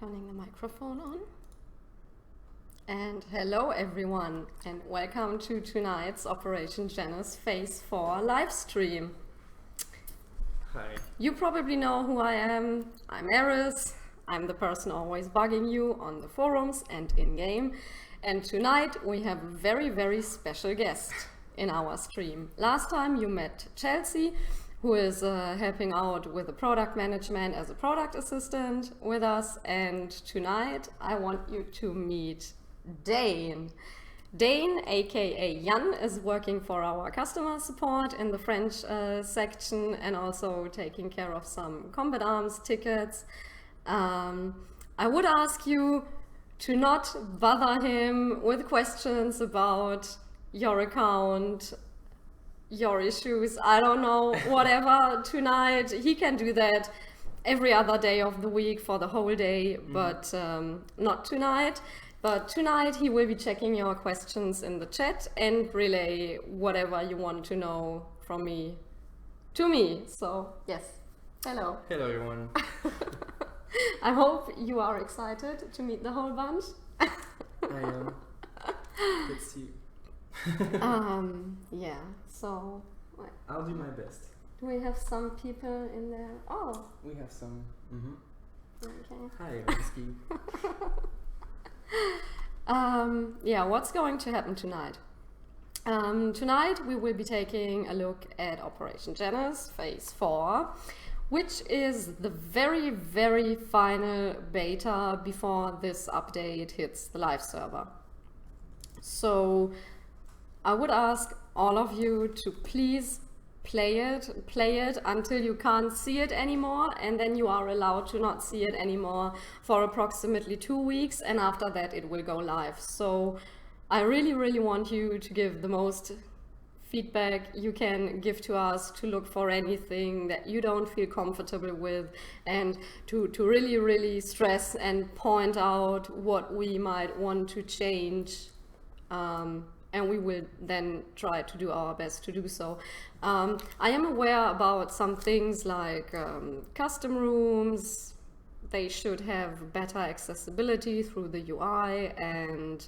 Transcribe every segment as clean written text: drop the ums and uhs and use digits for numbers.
Turning the microphone on. And hello everyone, and welcome to tonight's Operation Janus Phase 4 live stream. Hi. You probably know who I am. I'm Eris. I'm the person always bugging you on the forums and in-game. And tonight we have a very, very special guest in our stream. Last time you met Chelsea, who is helping out with the product management as a product assistant with us. And tonight I want you to meet Dane. Dane, aka Jan, is working for our customer support in the French section and also taking care of some combat arms tickets. I would ask you to not bother him with questions about your account, your issues, I don't know, whatever. Tonight he can do that every other day of the week for the whole day, but not tonight. But tonight he will be checking your questions in the chat and relay whatever you want to know from me to me. So yes, hello. Hello everyone. I hope you are excited to meet the whole bunch. I am. Let's see. Yeah, so I'll do my best. do we have some people in there? Oh, We have some. okay. Hi, Whiskey. Yeah, what's going to happen tonight? Tonight we will be taking a look at Operation Janus Phase 4, which is the very, very final beta before this update hits the live server. So I would ask all of you to please play it until you can't see it anymore, and then you are allowed to not see it anymore for approximately 2 weeks, and after that it will go live. So I really, really want you to give the most feedback you can give to us, to look for anything that you don't feel comfortable with, and to really, really stress and point out what we might want to change. And we will then try to do our best to do so. I am aware about some things like custom rooms. They should have better accessibility through the UI and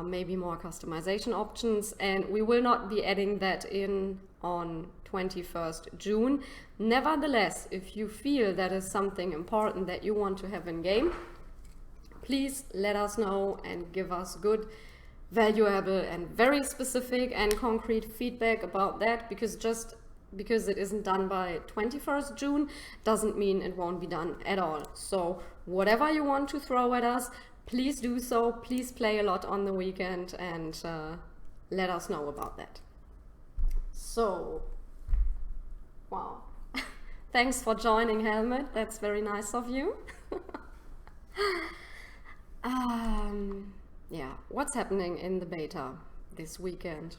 maybe more customization options. And we will not be adding that in on 21st June. Nevertheless, if you feel that is something important that you want to have in game, please let us know and give us good, valuable and very specific and concrete feedback about that, because just because it isn't done by 21st June doesn't mean it won't be done at all. So whatever you want to throw at us, please do so. Please play a lot on the weekend and let us know about that. So, wow. Thanks for joining, Helmut. That's very nice of you. Yeah, what's happening in the beta this weekend?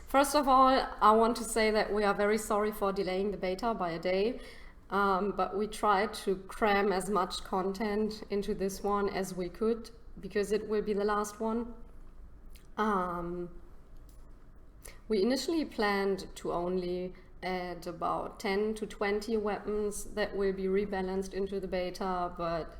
First of all, I want to say that we are very sorry for delaying the beta by a day, but we tried to cram as much content into this one as we could, because it will be the last one. We initially planned to only add about 10 to 20 weapons that will be rebalanced into the beta, but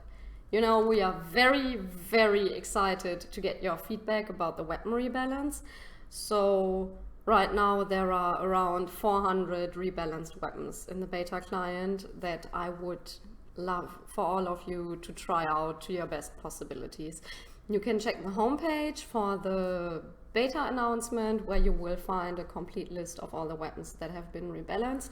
you know, we are very, very excited to get your feedback about the weapon rebalance. So right now there are around 400 rebalanced weapons in the beta client that I would love for all of you to try out to your best possibilities. You can check the homepage for the beta announcement, where you will find a complete list of all the weapons that have been rebalanced.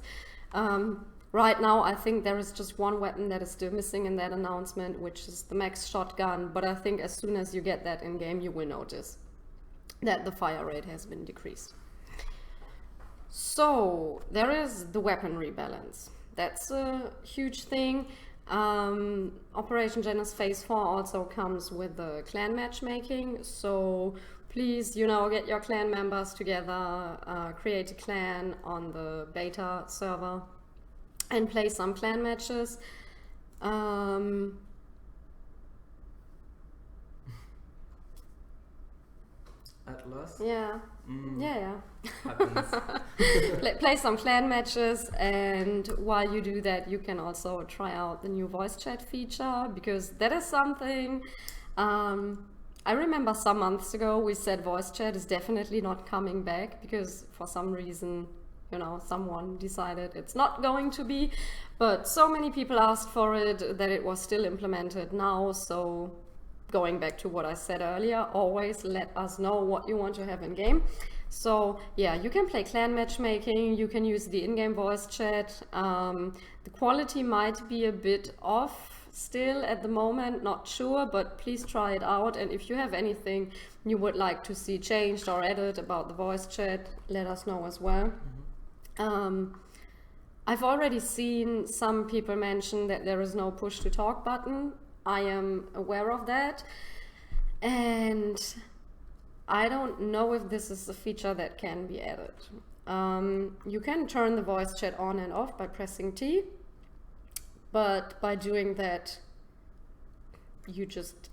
Right now, I think there is just one weapon that is still missing in that announcement, which is the max shotgun. But I think as soon as you get that in game, you will notice that the fire rate has been decreased. So there is the weapon rebalance. That's a huge thing. Operation Janus Phase 4 also comes with the clan matchmaking. So please, you know, get your clan members together, create a clan on the beta server, and play some clan matches. At last? Yeah. Mm, Yeah. happens. Play some clan matches, and while you do that, you can also try out the new voice chat feature, because that is something. I remember some months ago we said voice chat is definitely not coming back because for some reason, you know, someone decided it's not going to be. But so many people asked for it that it was still implemented now. So going back to what I said earlier, always let us know what you want to have in game. So yeah, you can play clan matchmaking, you can use the in-game voice chat. The quality might be a bit off still at the moment, not sure, but please try it out. And if you have anything you would like to see changed or added about the voice chat, let us know as well. I've already seen some people mention that there is no push to talk button. I am aware of that, and I don't know if this is a feature that can be added. You can turn the voice chat on and off by pressing T, but by doing that, you just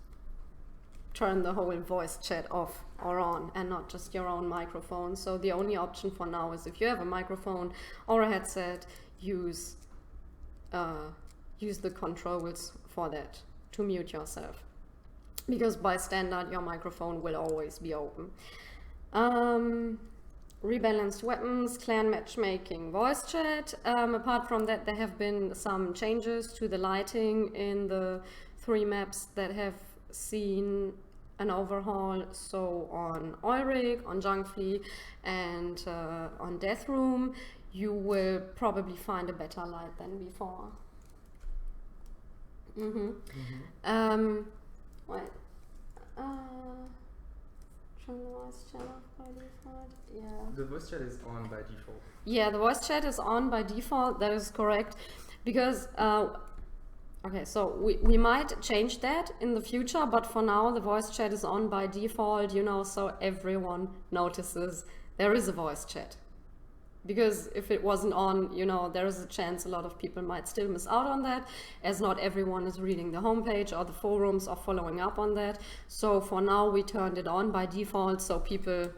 turn the whole voice chat off or on, and not just your own microphone. So the only option for now is if you have a microphone or a headset, use the controls for that to mute yourself, because by standard your microphone will always be open. Rebalanced weapons, clan matchmaking, voice chat. Apart from that, there have been some changes to the lighting in the 3 maps that have seen an overhaul. So on Ulrich, on Jungflee, and on Death Room, you will probably find a better light than before. Wait. Turn the voice chat off by default. Yeah. The voice chat is on by default. Yeah, the voice chat is on by default. That is correct, because okay, so we might change that in the future, but for now the voice chat is on by default, you know, so everyone notices there is a voice chat. Because if it wasn't on, you know, there is a chance a lot of people might still miss out on that, as not everyone is reading the homepage or the forums or following up on that. So for now we turned it on by default, so people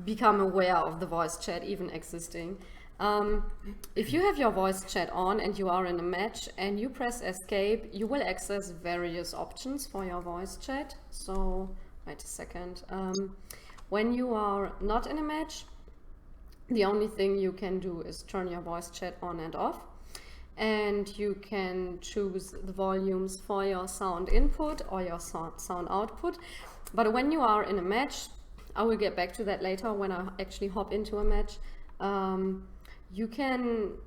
become aware of the voice chat even existing. If you have your voice chat on and you are in a match and you press escape, you will access various options for your voice chat. So wait a second. When you are not in a match, the only thing you can do is turn your voice chat on and off, and you can choose the volumes for your sound input or your sound output. But when you are in a match, I will get back to that later when I actually hop into a match, you can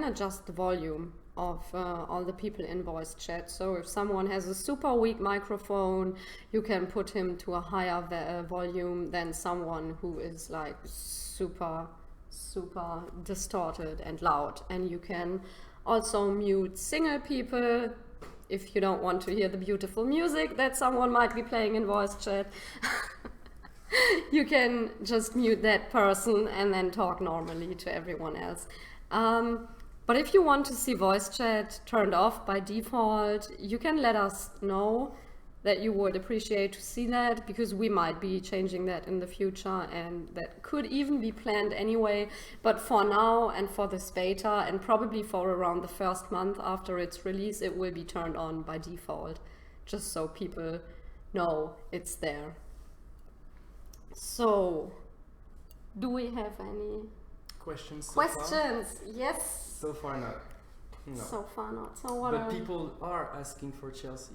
adjust the volume of all the people in voice chat. So if someone has a super weak microphone, you can put him to a higher volume than someone who is like super distorted and loud. And you can also mute single people if you don't want to hear the beautiful music that someone might be playing in voice chat. You can just mute that person and then talk normally to everyone else. But if you want to see voice chat turned off by default, you can let us know that you would appreciate to see that, because we might be changing that in the future, and that could even be planned anyway. But for now and for this beta, and probably for around the first month after its release, it will be turned on by default, just so people know it's there. So, do we have any Questions? So questions? Far? Yes. So far not. No. So far not. So what But people are asking for Chelsea.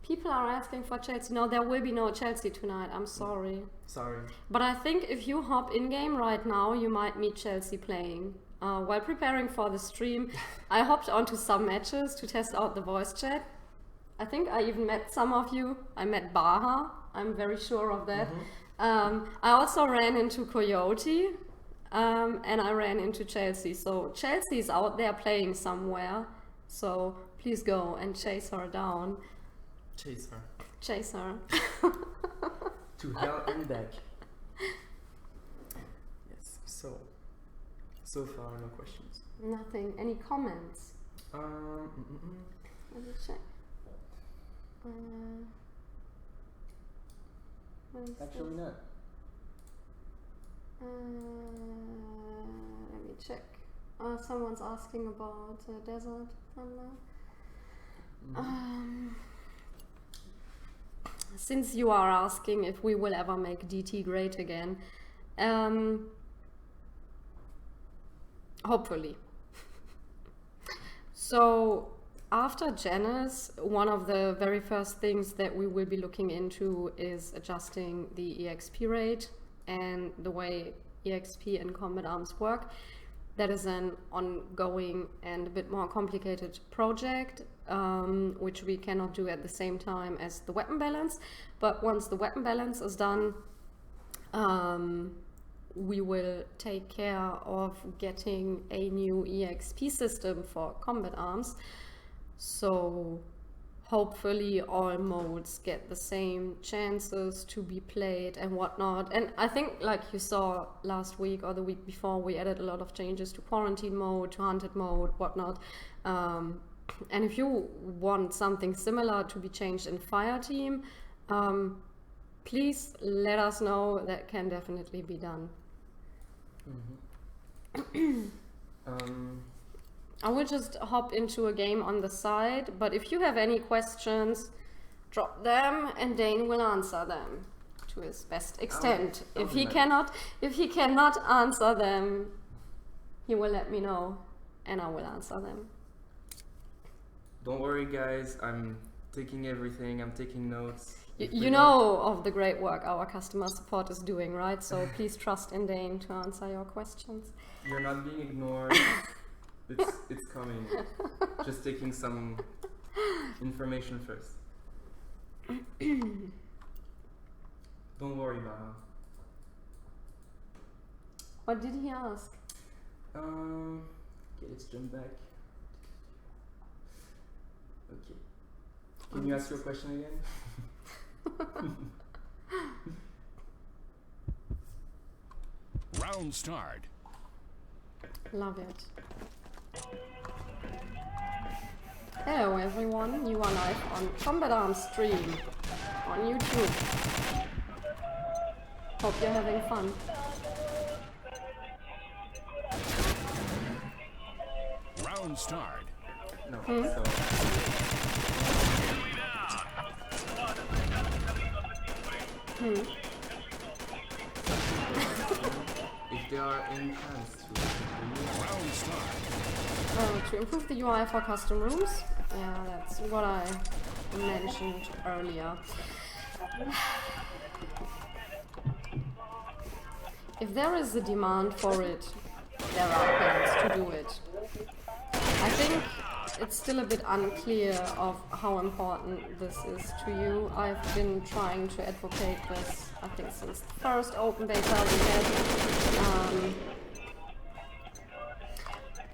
People are asking for Chelsea. No, there will be no Chelsea tonight. I'm sorry. Sorry. But I think if you hop in game right now, you might meet Chelsea playing. While preparing for the stream, I hopped onto some matches to test out the voice chat. I think I even met some of you. I met Baha. I'm very sure of that. I also ran into Coyote. And I ran into Chelsea. So Chelsea's out there playing somewhere. So please go and chase her down. Chase her. Chase her. To hell and back. Yes. So far no questions. Nothing. Any comments? Let me check. Actually not. Let me check. Someone's asking about Desert Thunder. Since you are asking if we will ever make DT great again, hopefully. So after Janus, one of the very first things that we will be looking into is adjusting the EXP rate and the way EXP and combat arms work. That is an ongoing and a bit more complicated project, which we cannot do at the same time as the weapon balance. But once the weapon balance is done, we will take care of getting a new EXP system for combat arms. So hopefully all modes get the same chances to be played and whatnot. And I think, like you saw last week or the week before, we added a lot of changes to quarantine mode, to hunted mode, whatnot. And if you want something similar to be changed in Fireteam, please let us know. That can definitely be done. I will just hop into a game on the side, but if you have any questions, drop them and Dane will answer them to his best extent. If he cannot answer them, he will let me know and I will answer them. Don't worry, guys. I'm taking everything. I'm taking notes. You know of the great work our customer support is doing, right? So please trust in Dane to answer your questions. You're not being ignored. It's coming. Just taking some information first. Don't worry, Mama. What did he ask? Okay, let's jump back. Okay. Can you ask your question again? Round start. Love it. Hello everyone, you are live on Combat Arms stream on YouTube. Hope you're having fun. Round start. No. So. If there are any plans to Round start. To improve the UI for custom rooms. Yeah, that's what I mentioned earlier. If there is a demand for it, there are plans to do it. I think it's still a bit unclear of how important this is to you. I've been trying to advocate this, I think, since the first open beta we had.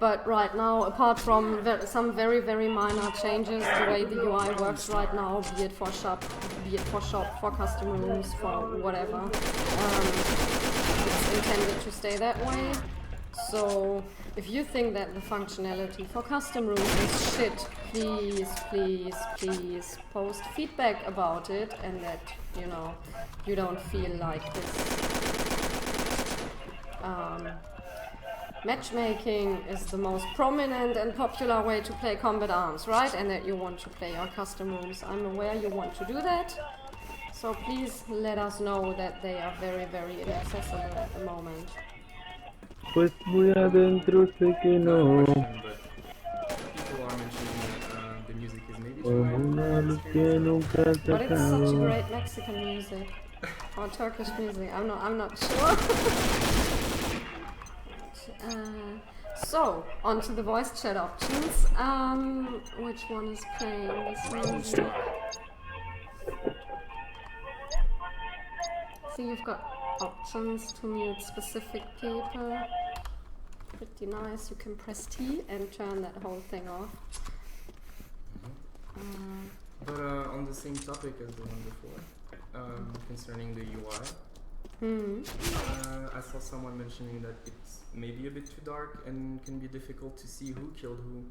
But right now, apart from some very, very minor changes, the way the UI works right now, be it for shop, for custom rooms, for whatever, it's intended to stay that way. So if you think that the functionality for custom rooms is shit, please, please, please post feedback about it, and that, you know, you don't feel like this matchmaking is the most prominent and popular way to play combat arms, right? And that you want to play your custom rooms. I'm aware you want to do that. So please let us know that they are very, very inaccessible at the moment. Pues muy adentro sé que no. People are mentioning that the music is maybe too loud. But it's such great Mexican music or Turkish music. I'm not sure. So on to the voice chat options. Which one is playing this music? So you've got options to mute specific people. Pretty nice. You can press T and turn that whole thing off. But on the same topic as the one before, concerning the UI, I saw someone mentioning that it's maybe a bit too dark and can be difficult to see who killed who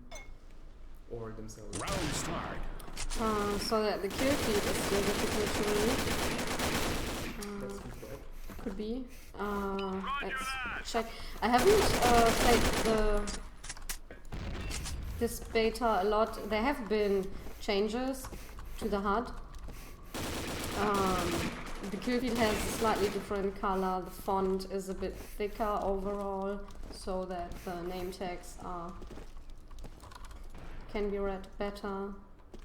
or themselves. Round start. So that the kill feed is still difficult to read. could be. Let's check. I haven't played this beta a lot. There have been changes to the HUD. The kill feed has a slightly different color. The font is a bit thicker overall, so that the name tags can be read better.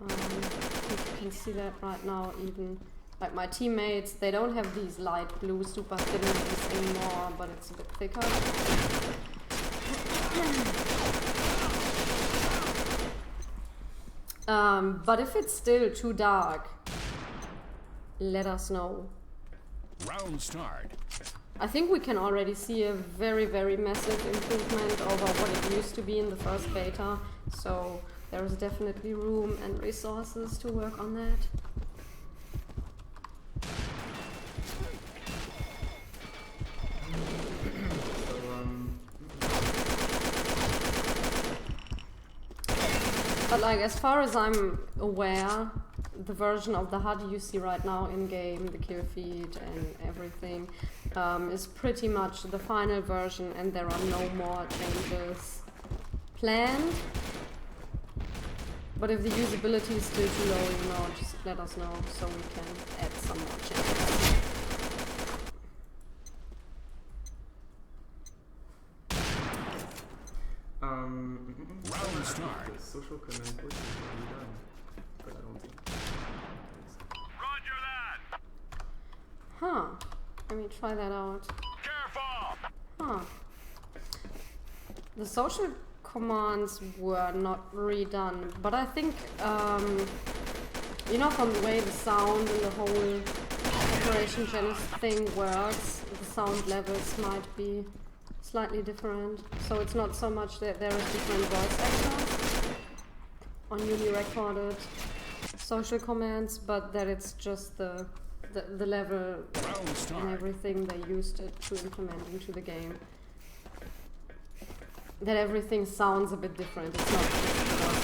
You can see that right now. Even like my teammates, they don't have these light blue super thin names anymore, but it's a bit thicker. But if it's still too dark, let us know. Round start. I think we can already see a very, very massive improvement over what it used to be in the first beta. So there is definitely room and resources to work on that. But like, as far as I'm aware, the version of the HUD you see right now in game, the kill feed and everything, is pretty much the final version, and there are no more changes planned. But if the usability is still too low, you know, just let us know so we can add some more changes. Round start. The social command push is already done, but I don't think. Roger that. Huh. Let me try that out. Careful. Huh. The social commands were not redone, but I think, you know, from the way the sound and the whole Operation Janus thing works, the sound levels might be slightly different. So it's not so much that there is different voice actors on newly recorded social commands, but that it's just the level and everything they used it to implement into the game. That everything sounds a bit different. It's not just the voice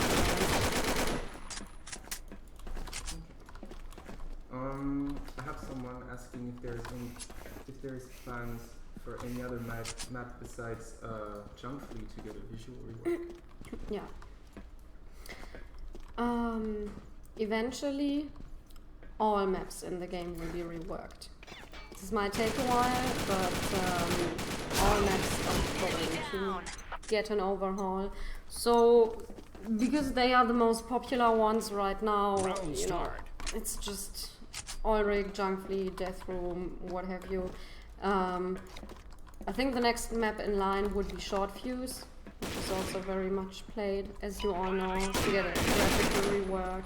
command. I have someone asking if there is plans for any other map besides Junkfleet to get a visual rework. Yeah. Eventually, all maps in the game will be reworked. This might take a while, but all maps are going to get an overhaul. So, because they are the most popular ones right now, you know, it's just Ulrich, Junkfleet, Death Room, what have you. I think the next map in line would be Short Fuse, which is also very much played, as you all know, to get a graphical rework.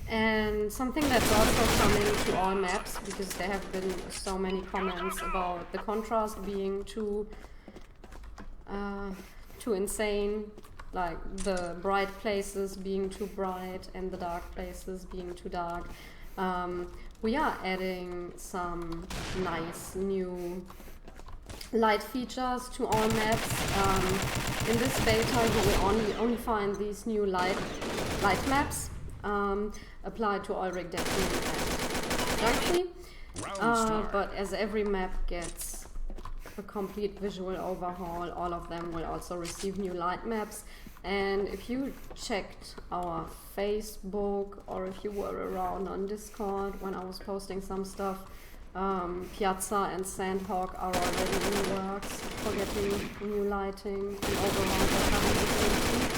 And something that's also coming to all maps, because there have been so many comments about the contrast being too insane, like the bright places being too bright and the dark places being too dark. We are adding some nice new light features to all maps. In this beta, you will only find these new light maps applied to Ulrich, Death Room, and Junkfleet. But as every map gets a complete visual overhaul, all of them will also receive new light maps. And if you checked our Facebook, or if you were around on Discord when I was posting some stuff, Piazza and Sandhawk are already in the works for getting new lighting and overall better visibility.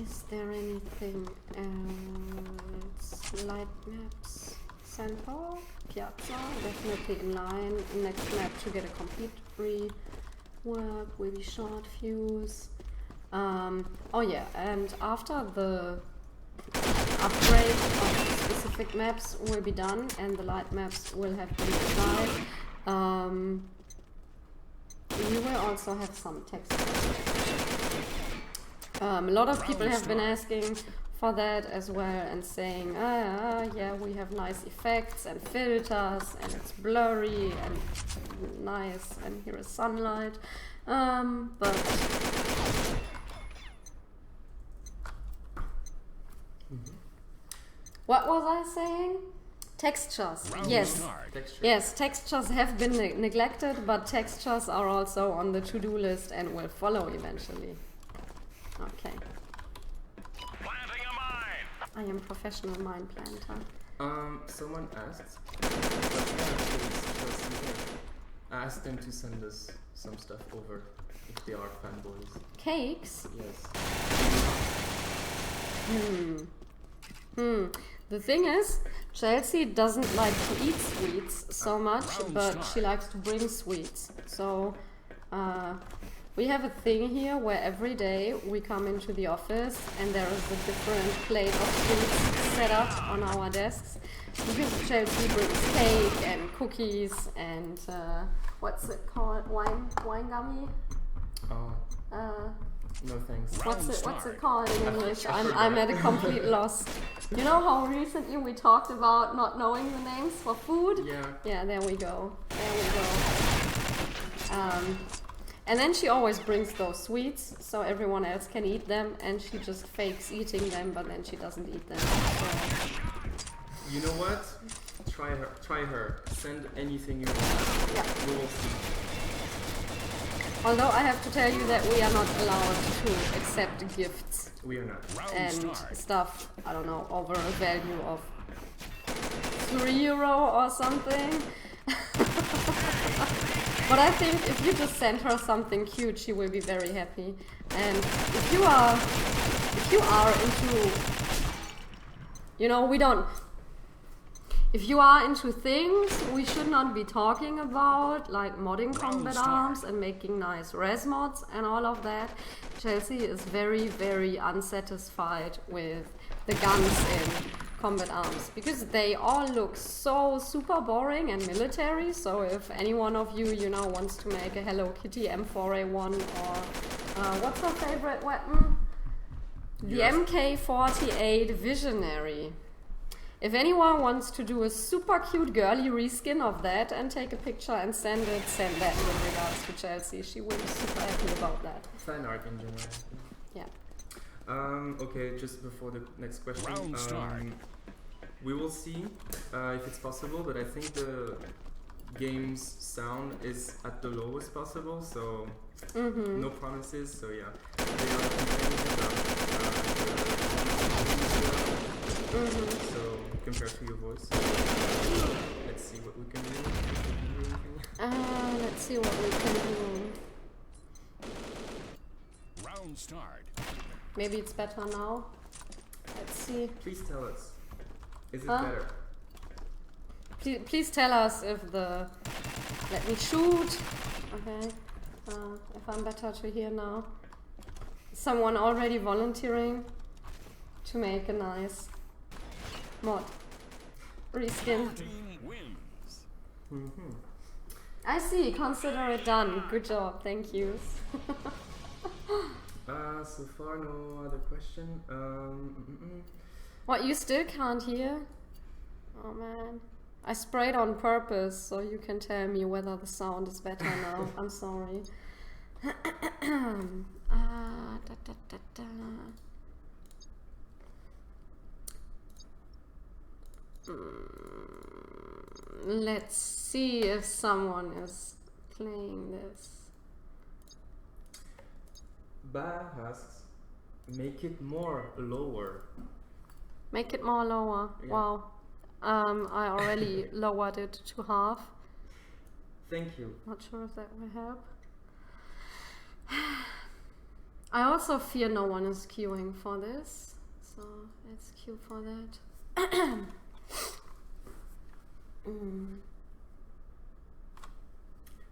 Is there anything else? Light maps, Sandhawk, Piazza, definitely in line. Next map to get a complete rework will be Short Fuse. Oh yeah, and after the upgrade of specific maps will be done and the light maps will have been applied, we will also have some text. A lot of people have been asking for that as well and saying, yeah, we have nice effects and filters and it's blurry and nice and here is sunlight, but What was I saying? Textures. Round Yes. start. Texture. Yes, textures have been neglected, but textures are also on the to-do list and will follow eventually. Okay. Planting a mine. I am professional mine planter. Someone asked, but actually it's just me. I asked them to send us some stuff over if they are fanboys. Cakes? Yes. The thing is, Chelsea doesn't like to eat sweets so much, Round but start. she likes to bring sweets. So, we have a thing here where every day we come into the office and there is a different plate of sweets set up on our desks. Because Chelsea brings cake and cookies and what's it called? Wine gummy? Oh, no thanks. What's it called in English? I forgot. I'm at a complete loss. You know how recently we talked about not knowing the names for food? Yeah. Yeah, there we go. There we go. And then she always brings those sweets so everyone else can eat them, and she just fakes eating them, but then she doesn't eat them. So. You know what? Try her. Send anything you want. Yeah. We will see. Although I have to tell you that we are not allowed to accept gifts We are not. Round and start. stuff, I don't know, over a value of €3 or something. But I think if you just send her something cute, she will be very happy. And if you are into, you know, if you are into things we should not be talking about, like modding combat start. arms and making nice res mods and all of that, Chelsea is very, very unsatisfied with the guns in combat arms because they all look so super boring and military. So if any one of you, you know, wants to make a Hello Kitty M4A1 or what's her favorite weapon? The Yes. MK48 Visionary. If anyone wants to do a super cute girly reskin of that and take a picture and send that with regards to Chelsea. She will be super happy about that. Fan art in general. Yeah. Okay, just before the next question. Round start. We will see if it's possible, but I think the game's sound is at the lowest possible, so no promises. So yeah, they are complaining about so compared to your voice. Let's see what we can do. Let's see what we can do. Round start. Maybe it's better now. Let's see. Please tell us. Is it Huh? better? Please tell us if the... Let me shoot. Okay. If I'm better to hear now. Someone already volunteering to make a nice mod. Reskin. Team wins. I see. Consider it done. Good job. Thank you. So far, no other question. What, you still can't hear? Oh man. I sprayed on purpose so you can tell me whether the sound is better now. I'm sorry. Let's see if someone is playing this. Ba asks, make it more lower. Make it more lower. Yeah. Wow. I already lowered it to half. Thank you. Not sure if that will help. I also fear no one is queuing for this, so let's queue for that.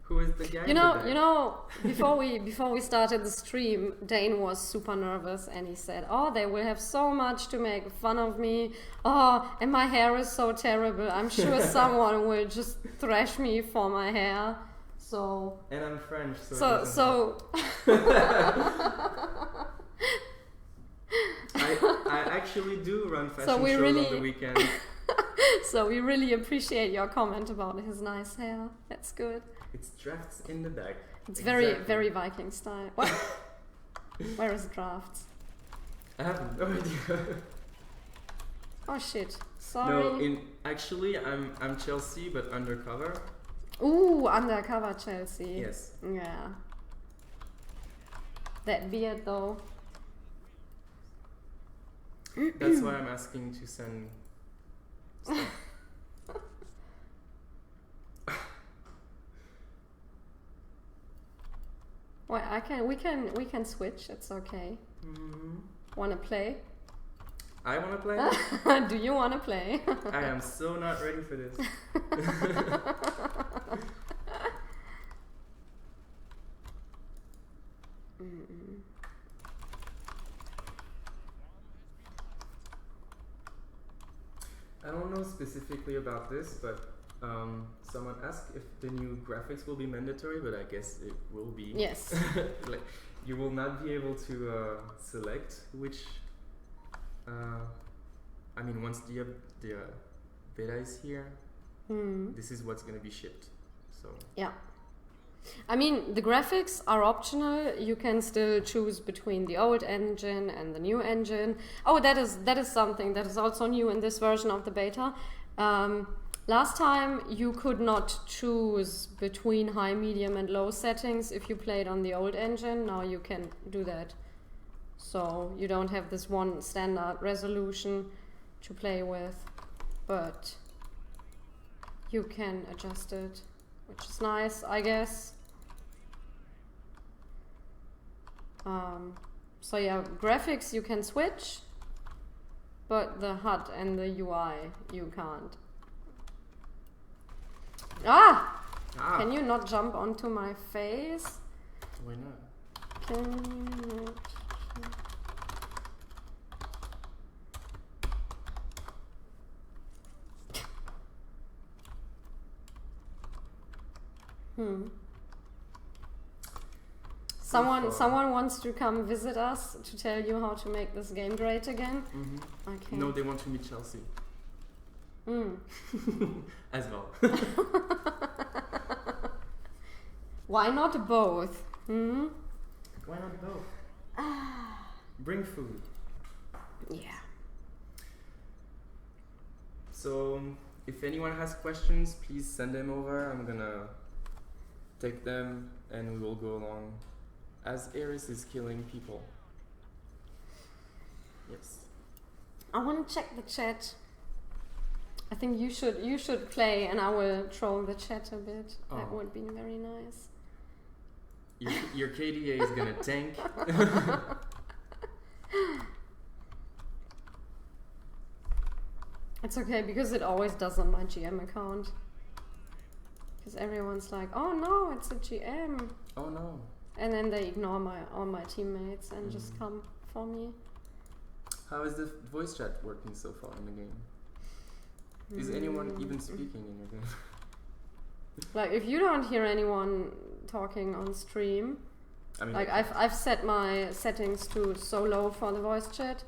Who is the guy? You know, before we started the stream, Dane was super nervous and he said, "Oh, they will have so much to make fun of me. Oh, and my hair is so terrible. I'm sure someone will just thrash me for my hair." So. And I'm French, so. So. I actually do run fashion So we shows really- on the weekend. So we really appreciate your comment about his nice hair. That's good. It's drafts in the bag. It's Exactly. very Viking style. What? Where is drafts? I have no idea. Oh shit. Sorry. No, actually I'm Chelsea, but undercover. Ooh, undercover Chelsea. Yes. Yeah. That beard though. That's why I'm asking to send stuff. Well, we can switch. It's okay. Mm-hmm. Wanna play? I wanna play? Do you wanna play? I am so not ready for this. I don't know specifically about this, but someone asked if the new graphics will be mandatory, but I guess it will be. Yes. Like, you will not be able to select which. I mean, once the beta is here, this is what's gonna be shipped. So. Yeah. I mean, the graphics are optional. You can still choose between the old engine and the new engine. Oh, that is something that is also new in this version of the beta. Last time you could not choose between high, medium and low settings if you played on the old engine. Now you can do that. So you don't have this one standard resolution to play with, but you can adjust it, which is nice, I guess. So yeah, graphics you can switch, but the HUD and the UI you can't. Ah! Can you not jump onto my face? Why not? Can you not? Someone wants to come visit us to tell you how to make this game great again. Okay. No, they want to meet Chelsea. As well. Why not both? Why not both? Bring food. Yeah. So, if anyone has questions, please send them over. I'm gonna take them and we will go along as Eris is killing people. Yes. I want to check the chat. I think you should play and I will troll the chat a bit. Oh. That would be very nice. Your KDA is gonna tank. It's okay because it always does on my GM account. Because everyone's like, oh no, it's a GM. Oh no. And then they ignore all my teammates and just come for me. How is the voice chat working so far in the game? Is anyone even speaking in your game? Like, if you don't hear anyone talking on stream, I mean, like I've set my settings to so low for the voice chat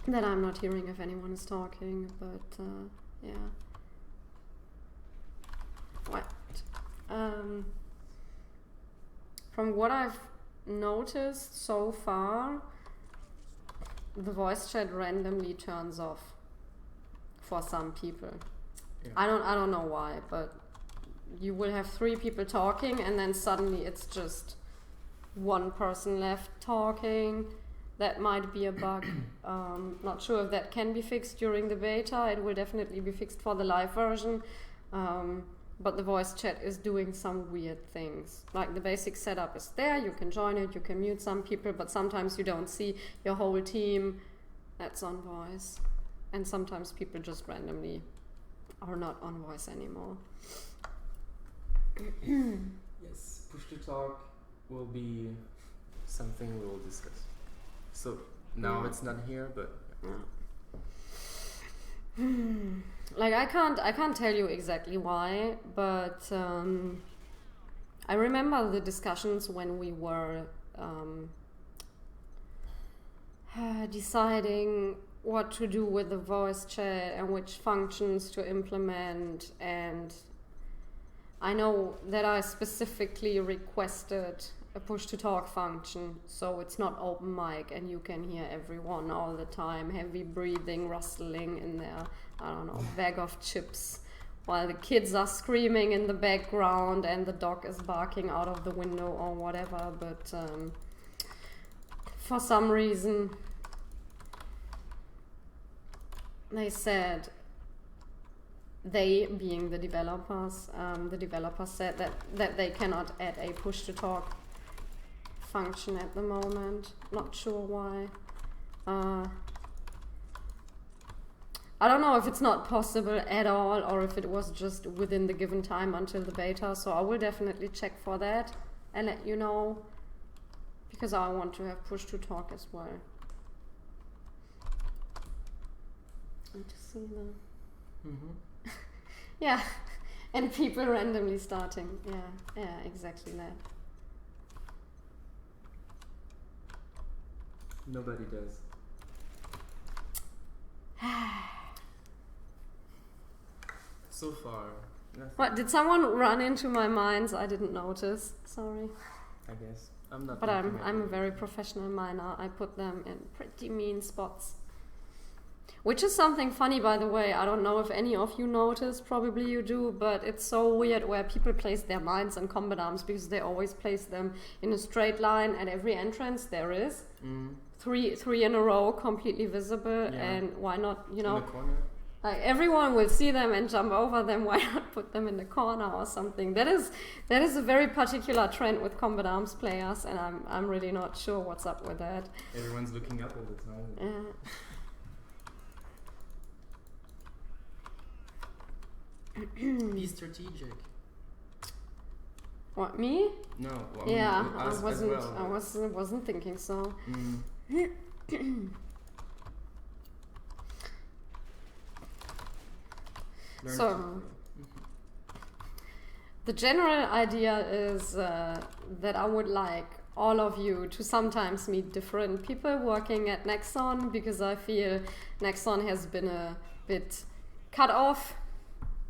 that I'm not hearing if anyone is talking. But yeah. What? From what I've noticed so far, the voice chat randomly turns off for some people. Yeah. I don't know why, but you will have 3 people talking and then suddenly it's just one person left talking. That might be a bug. Not sure if that can be fixed during the beta. It will definitely be fixed for the live version. But the voice chat is doing some weird things. Like, the basic setup is there, you can join it, you can mute some people, but sometimes you don't see your whole team that's on voice. And sometimes people just randomly are not on voice anymore. Yes, push to talk will be something we will discuss. So now it's not here, but like, I can't tell you exactly why, but I remember the discussions when we were deciding what to do with the voice chat and which functions to implement, and I know that I specifically requested a push to talk function, so it's not open mic and you can hear everyone all the time, heavy breathing, rustling in their, I don't know, bag of chips, while the kids are screaming in the background and the dog is barking out of the window or whatever. But for some reason they said, they being the developers said that they cannot add a push to talk function at the moment. Not sure why. I don't know if it's not possible at all or if it was just within the given time until the beta, so I will definitely check for that and let you know, because I want to have push to talk as well. Need to see the... Yeah, and people randomly starting. Yeah, exactly that. Nobody does. So far, nothing. What, did someone run into my mines? I didn't notice. Sorry. I guess I'm not. But I'm a very professional miner. I put them in pretty mean spots. Which is something funny, by the way. I don't know if any of you notice, probably you do, but it's so weird where people place their mines and combat arms, because they always place them in a straight line at every entrance there is. Three in a row, completely visible, and why not, you know, in the corner. Like everyone will see them and jump over them, why not put them in the corner or something? That is a very particular trend with combat arms players, and I'm really not sure what's up with that. Everyone's looking up all the time. Be strategic. What, me? No. Well, yeah, I mean, us as well. I wasn't thinking so. So, the general idea is that I would like all of you to sometimes meet different people working at Nexon, because I feel Nexon has been a bit cut off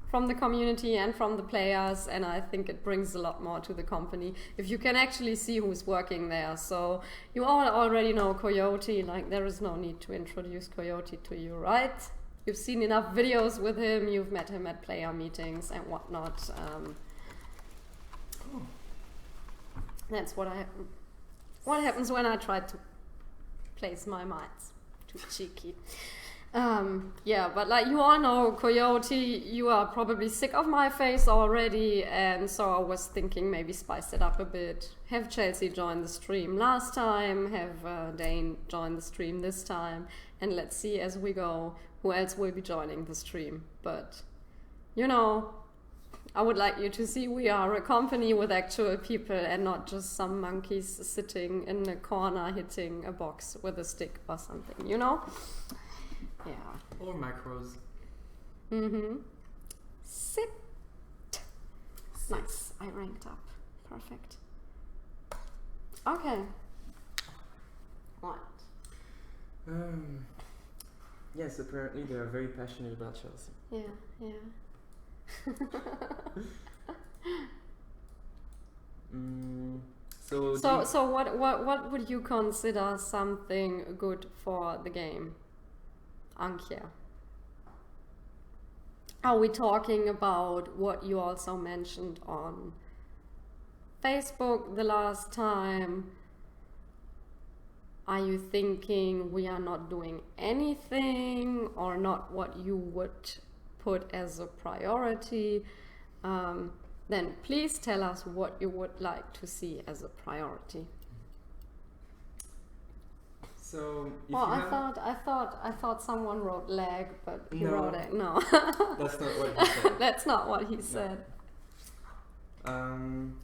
from the community and from the players, and I think it brings a lot more to the company if you can actually see who's working there. So you all already know Coyote, like there is no need to introduce Coyote to you, right? You've seen enough videos with him, you've met him at player meetings and whatnot. That's what happens when I try to place my mines. Too cheeky. Yeah, but like you all know, Coyote, you are probably sick of my face already, and so I was thinking maybe spice it up a bit. Have Chelsea join the stream last time, have Dane join the stream this time, and let's see as we go who else will be joining the stream. But, you know, I would like you to see we are a company with actual people and not just some monkeys sitting in a corner hitting a box with a stick or something, you know? Yeah. Or macros. Sit. Nice. I ranked up. Perfect. Okay. What? Yes, apparently they are very passionate about Chelsea. Yeah. So what would you consider something good for the game? Ankia. Are we talking about what you also mentioned on Facebook the last time? Are you thinking we are not doing anything or not what you would put as a priority? Then please tell us what you would like to see as a priority. So well, I thought someone wrote lag, but he No. wrote it. No, that's not what he said. that's not what he said.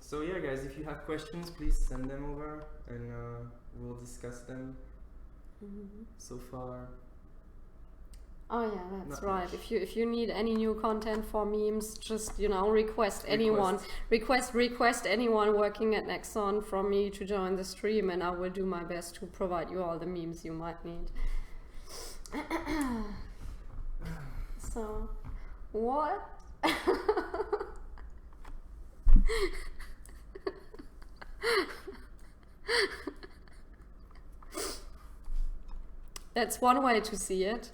So yeah, guys, if you have questions, please send them over, and we'll discuss them. So far, Oh yeah, that's Not right. much. If you need any new content for memes, just request anyone. Request anyone working at Nexon from me to join the stream, and I will do my best to provide you all the memes you might need. So, what? That's one way to see it.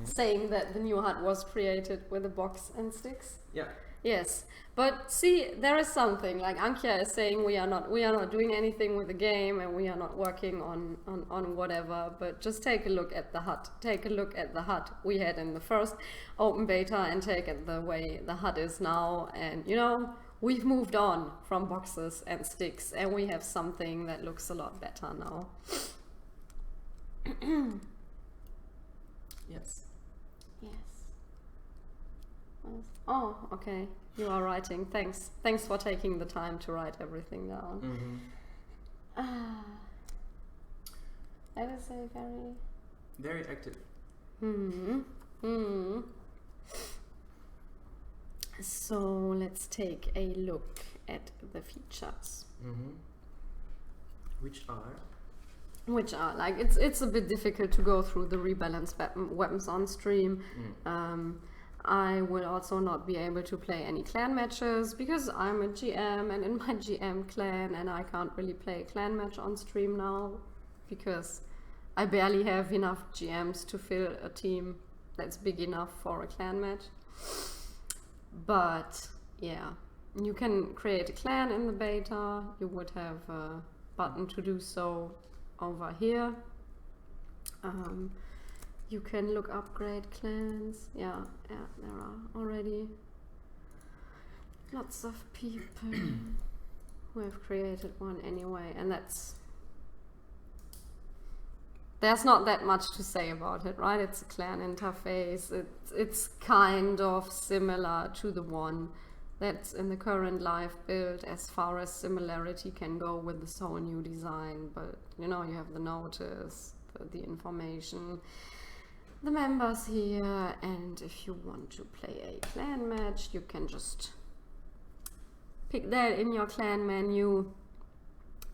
Saying that the new hut was created with a box and sticks. Yeah. Yes, but see, there is something like Ankia is saying we are not doing anything with the game and we are not working on whatever. But just take a look at the hut. Take a look at the hut we had in the first open beta and take it the way the hut is now. And you know, we've moved on from boxes and sticks and we have something that looks a lot better now. Yes. Yes. Oh, okay. You are writing. Thanks. Thanks for taking the time to write everything down. That is a very active. So let's take a look at the features. Which are like it's a bit difficult to go through the rebalanced weapons on stream. I will also not be able to play any clan matches because I'm a GM and in my GM clan, and I can't really play a clan match on stream now because I barely have enough GMs to fill a team that's big enough for a clan match. But yeah, you can create a clan in the beta. You would have a button to do so over here. You can look upgrade clans. Yeah, there are already lots of people who have created one anyway, and there's not that much to say about it, right? It's a clan interface. It's kind of similar to the one that's in the current live build as far as similarity can go with this whole new design, but you know, you have the notice, the information, the members here, and if you want to play a clan match, you can just pick that in your clan menu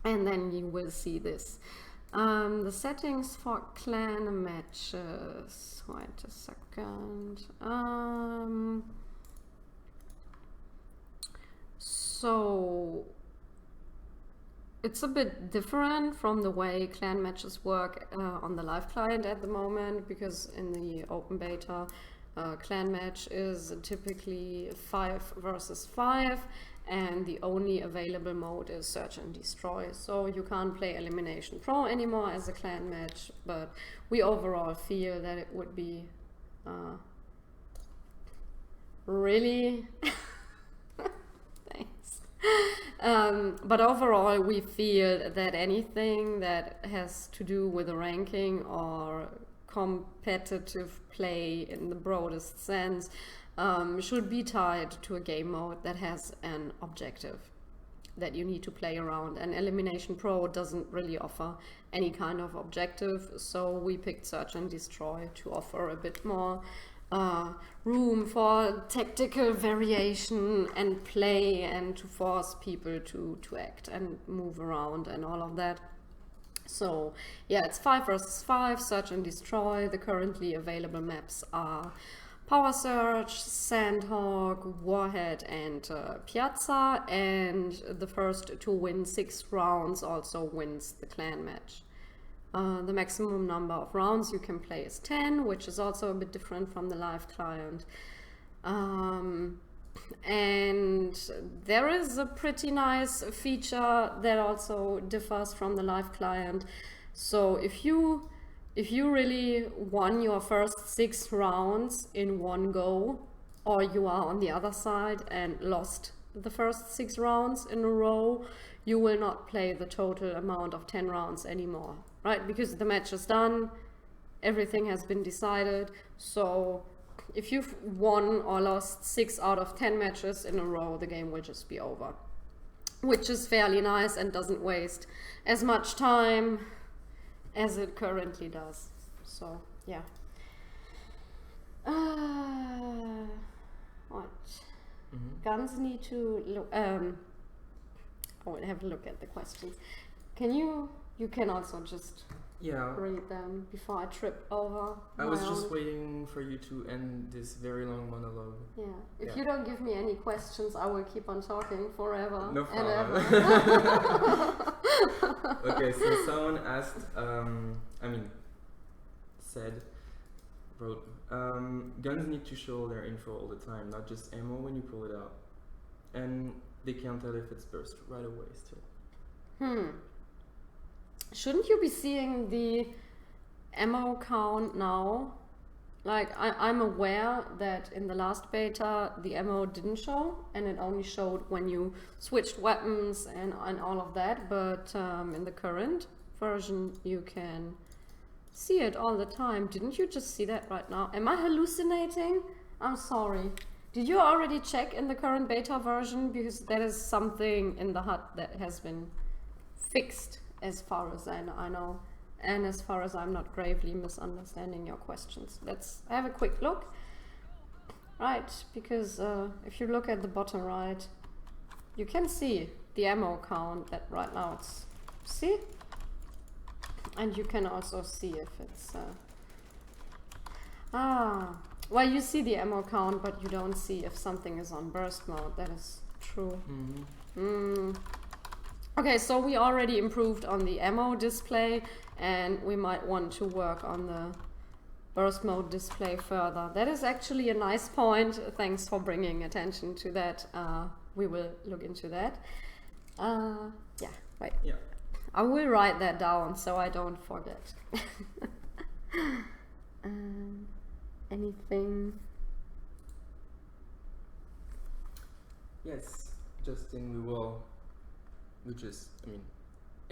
and then you will see this. The settings for clan matches, wait a second. So it's a bit different from the way clan matches work on the live client at the moment, because in the open beta, clan match is typically 5 versus 5, and the only available mode is search and destroy. So you can't play Elimination Pro anymore as a clan match, but we overall feel that it would be really thanks. But overall we feel that anything that has to do with the ranking or competitive play in the broadest sense should be tied to a game mode that has an objective that you need to play around, and Elimination Pro doesn't really offer any kind of objective, so we picked Search and Destroy to offer a bit more room for tactical variation and play, and to force people to act and move around and all of that. So yeah, it's 5 versus 5, Search and Destroy. The currently available maps are Power Search, Sandhog, Warhead, and Piazza, and the first to win 6 rounds also wins the clan match. The maximum number of rounds you can play is 10, which is also a bit different from the live client. And there is a pretty nice feature that also differs from the live client. So if you really won your first 6 rounds in one go, or you are on the other side and lost the first 6 rounds in a row, you will not play the total amount of 10 rounds anymore, right? Because the match is done, everything has been decided. So if you've won or lost 6 out of 10 matches in a row, the game will just be over, which is fairly nice and doesn't waste as much time as it currently does. So yeah. What? Guns need to look. I will have a look at the questions. You can also just read them before I trip over. I was just waiting for you to end this very long monologue. Yeah. If you don't give me any questions, I will keep on talking forever. No and problem. ever. Okay, so someone asked, wrote, guns need to show their info all the time, not just ammo when you pull it out. And they can't tell if it's burst right away still. Shouldn't you be seeing the ammo count now? Like, I'm aware that in the last beta the ammo didn't show, and it only showed when you switched weapons and all of that, but in the current version you can see it all the time. Didn't you just see that right now? Am I hallucinating? I'm sorry. Did you already check in the current beta version? Because that is something in the HUD that has been fixed as far as I know. And as far as I'm not gravely misunderstanding your questions. Let's have a quick look. Right, because if you look at the bottom right, you can see the ammo count that right now it's... See? And you can also see if it's... well, you see the ammo count, but you don't see if something is on burst mode. That is true. Okay, so we already improved on the ammo display, and we might want to work on the burst mode display further. That is actually a nice point. Thanks for bringing attention to that. We will look into that. Yeah, right. Yeah. I will write that down so I don't forget. Anything? Yes, Justin,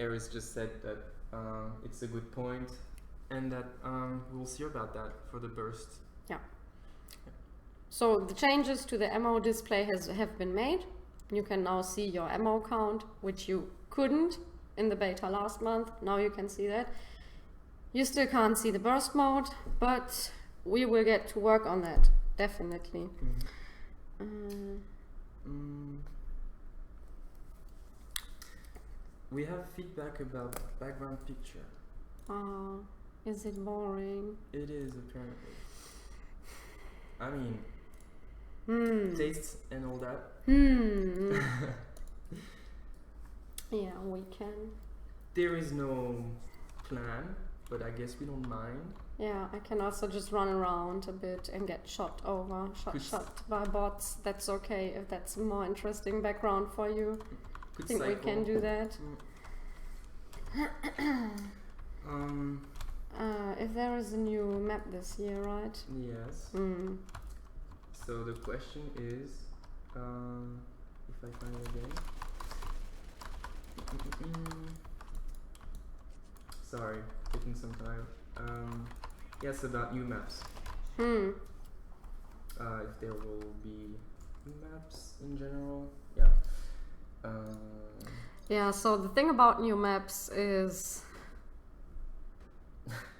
Eris just said that it's a good point, and that we'll see about that for the burst. Yeah. So the changes to the ammo display have been made. You can now see your ammo count, which you couldn't in the beta last month. Now you can see that. You still can't see the burst mode, but we will get to work on that, definitely. We have feedback about background picture. Is it boring? It is, apparently. I mean, tastes and all that. Yeah, we can. There is no plan, but I guess we don't mind. Yeah, I can also just run around a bit and get shot by bots. That's okay if that's a more interesting background for you. I think we can do that. If there is a new map this year, right? Yes. So the question is, if I find it again. Sorry, taking some time. Yes, about new maps. If there will be new maps in general. Yeah. Yeah, so the thing about new maps is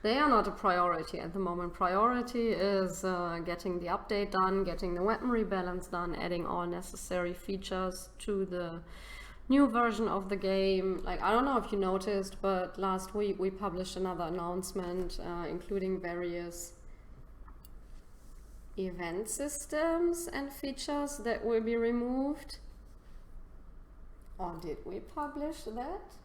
they are not a priority at the moment. Priority is getting the update done, getting the weapon rebalance done, adding all necessary features to the new version of the game. Like, I don't know if you noticed, but last week we published another announcement including various event systems and features that will be removed. Or did we publish that?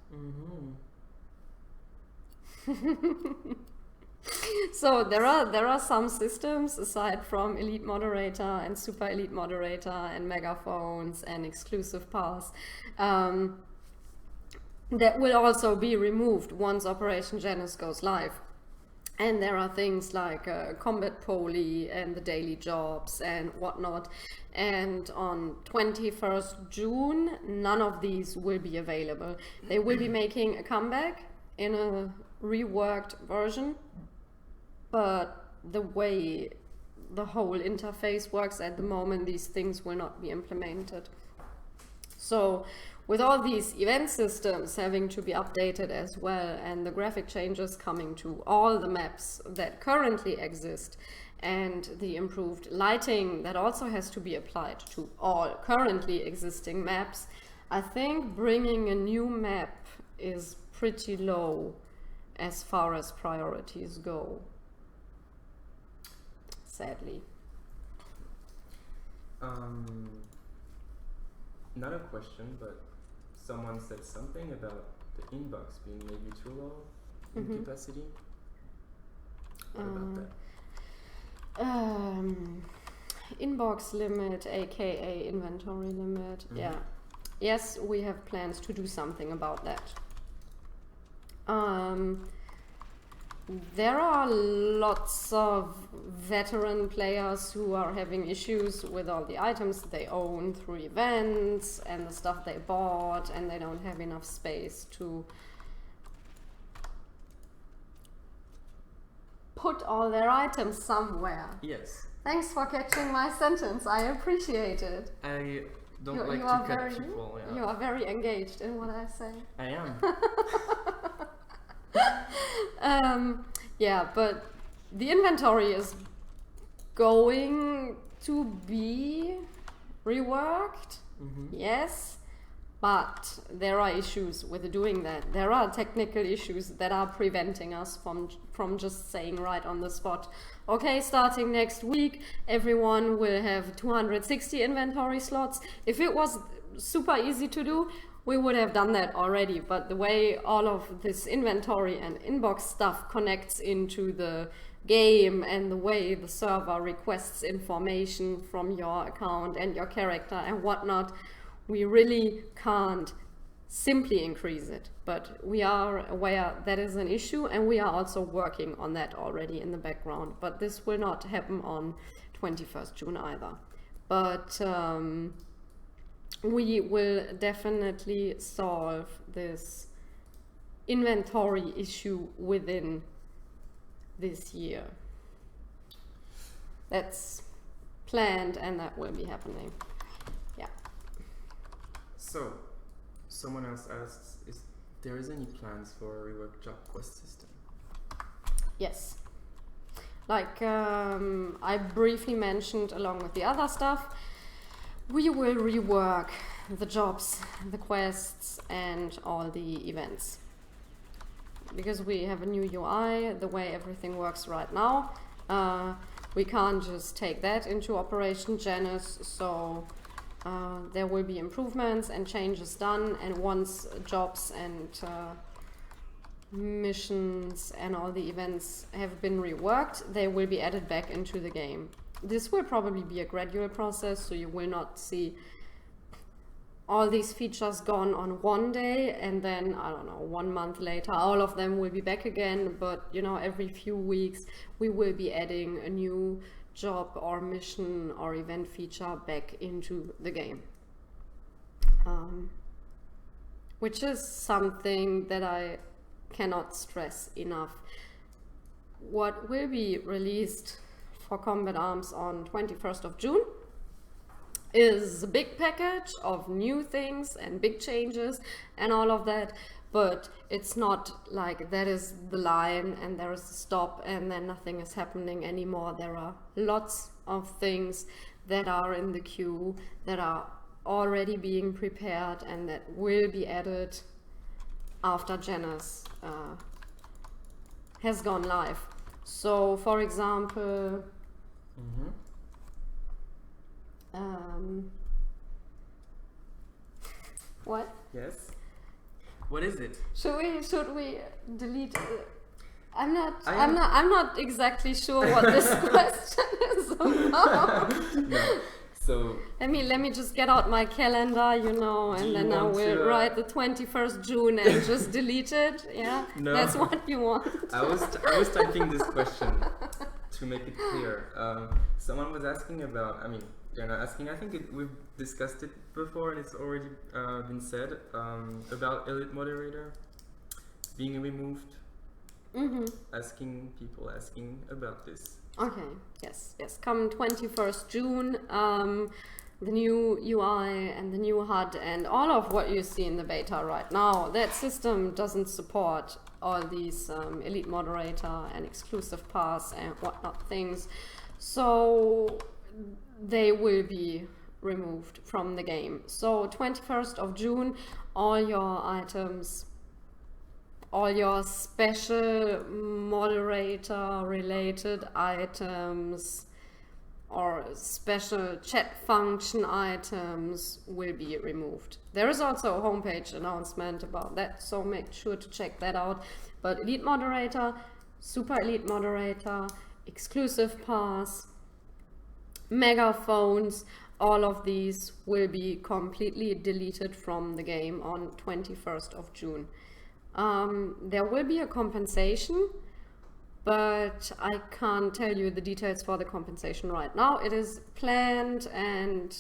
So there are some systems aside from Elite Moderator and Super Elite Moderator and Megaphones and Exclusive Pass that will also be removed once Operation Janus goes live. And there are things like Combat Poly and the daily jobs and whatnot. And on 21st June, none of these will be available. They will be making a comeback in a reworked version. But the way the whole interface works at the moment, these things will not be implemented. So with all these event systems having to be updated as well, and the graphic changes coming to all the maps that currently exist, and the improved lighting that also has to be applied to all currently existing maps, I think bringing a new map is pretty low as far as priorities go. Sadly. Not a question, but someone said something about the inbox being maybe too low in capacity. What about that? Inbox limit, aka inventory limit. Yeah. Yes, we have plans to do something about that. There are lots of veteran players who are having issues with all the items they own through events and the stuff they bought, and they don't have enough space to put all their items somewhere. Yes. Thanks for catching my sentence. I appreciate it. I don't like You to are cut very, people. Yeah. you are very engaged in what I say. I am. Yeah, but the inventory is going to be reworked. Yes, but there are issues with doing that. There are technical issues that are preventing us from just saying right on the spot, okay, starting next week, everyone will have 260 inventory slots. If it was super easy to do, we would have done that already. But the way all of this inventory and inbox stuff connects into the game and the way the server requests information from your account and your character and whatnot, we really can't simply increase it. But we are aware that is an issue, and we are also working on that already in the background. But this will not happen on 21st June either. But we will definitely solve this inventory issue within this year. That's planned, and that will be happening. Yeah. So, someone else asks if there is any plans for a reworked job quest system. Yes. Like I briefly mentioned along with the other stuff, we will rework the jobs, the quests, and all the events. Because we have a new UI, the way everything works right now, we can't just take that into Operation Janus, so there will be improvements and changes done, and once jobs and missions and all the events have been reworked, they will be added back into the game. This will probably be a gradual process, so you will not see all these features gone on one day and then, I don't know, 1 month later all of them will be back again. But you know, every few weeks we will be adding a new job or mission or event feature back into the game, which is something that I cannot stress enough. What will be released for Combat Arms on 21st of June is a big package of new things and big changes and all of that, but it's not like that is the line and there is a stop and then nothing is happening anymore. There are lots of things that are in the queue that are already being prepared and that will be added after Janus has gone live. So, for example, what? Yes. What is it? Should we delete? I'm not exactly sure what this question is about. No. So let me just get out my calendar, you know, and then I will write the 21st June and just delete it. Yeah, no. That's what you want. I was typing this question to make it clear. Someone was asking about. I mean, they're not asking. I think we've discussed it before, and it's already been said about Elite Moderator being removed. Asking about this. Okay, yes. Come 21st June, the new UI and the new HUD and all of what you see in the beta right now, that system doesn't support all these Elite Moderator and exclusive pass and whatnot things. So they will be removed from the game. So 21st of June, all your items, all your special moderator related items or special chat function items will be removed. There is also a homepage announcement about that, so make sure to check that out. But Elite Moderator Super Elite Moderator, Exclusive Pass, Megaphones, all of these will be completely deleted from the game on 21st of June. There will be a compensation, but I can't tell you the details for the compensation right now. It is planned and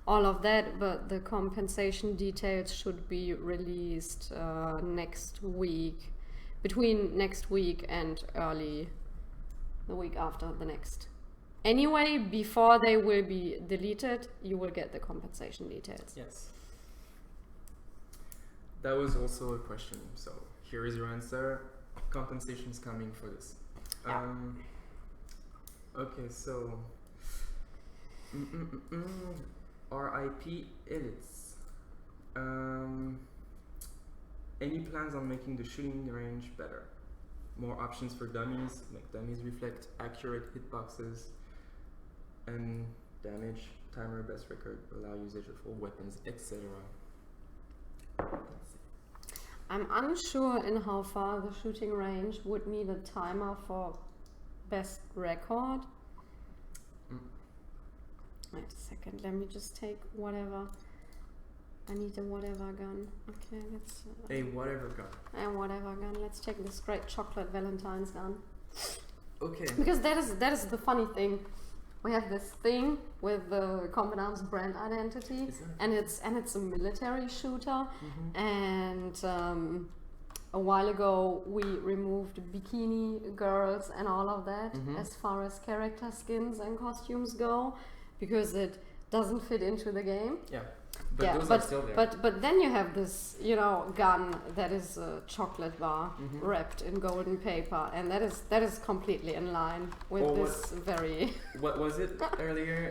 all of that, but the compensation details should be released next week, between next week and early the week after the next. Anyway, before they will be deleted, you will get the compensation details. Yes. That was also a question, so here is your answer. Compensation is coming for this. Yeah. Okay, so RIP Elites. Any plans on making the shooting range better? More options for dummies, make dummies reflect accurate hitboxes and damage, timer, best record, allow usage of all weapons, etc. I'm unsure in how far the shooting range would need a timer for best record. Wait a second, let me just take whatever. I need a whatever gun. Okay, let's... A whatever gun. A whatever gun. Let's take this great chocolate Valentine's gun. Okay. Because that is the funny thing. We have this thing with the Commandant's brand identity, and it's a military shooter. And a while ago we removed bikini girls and all of that as far as character skins and costumes go, because it doesn't fit into the game. Yeah. But those are still there. But then you have this, you know, gun that is a chocolate bar wrapped in golden paper, and that is completely in line with very. What was it earlier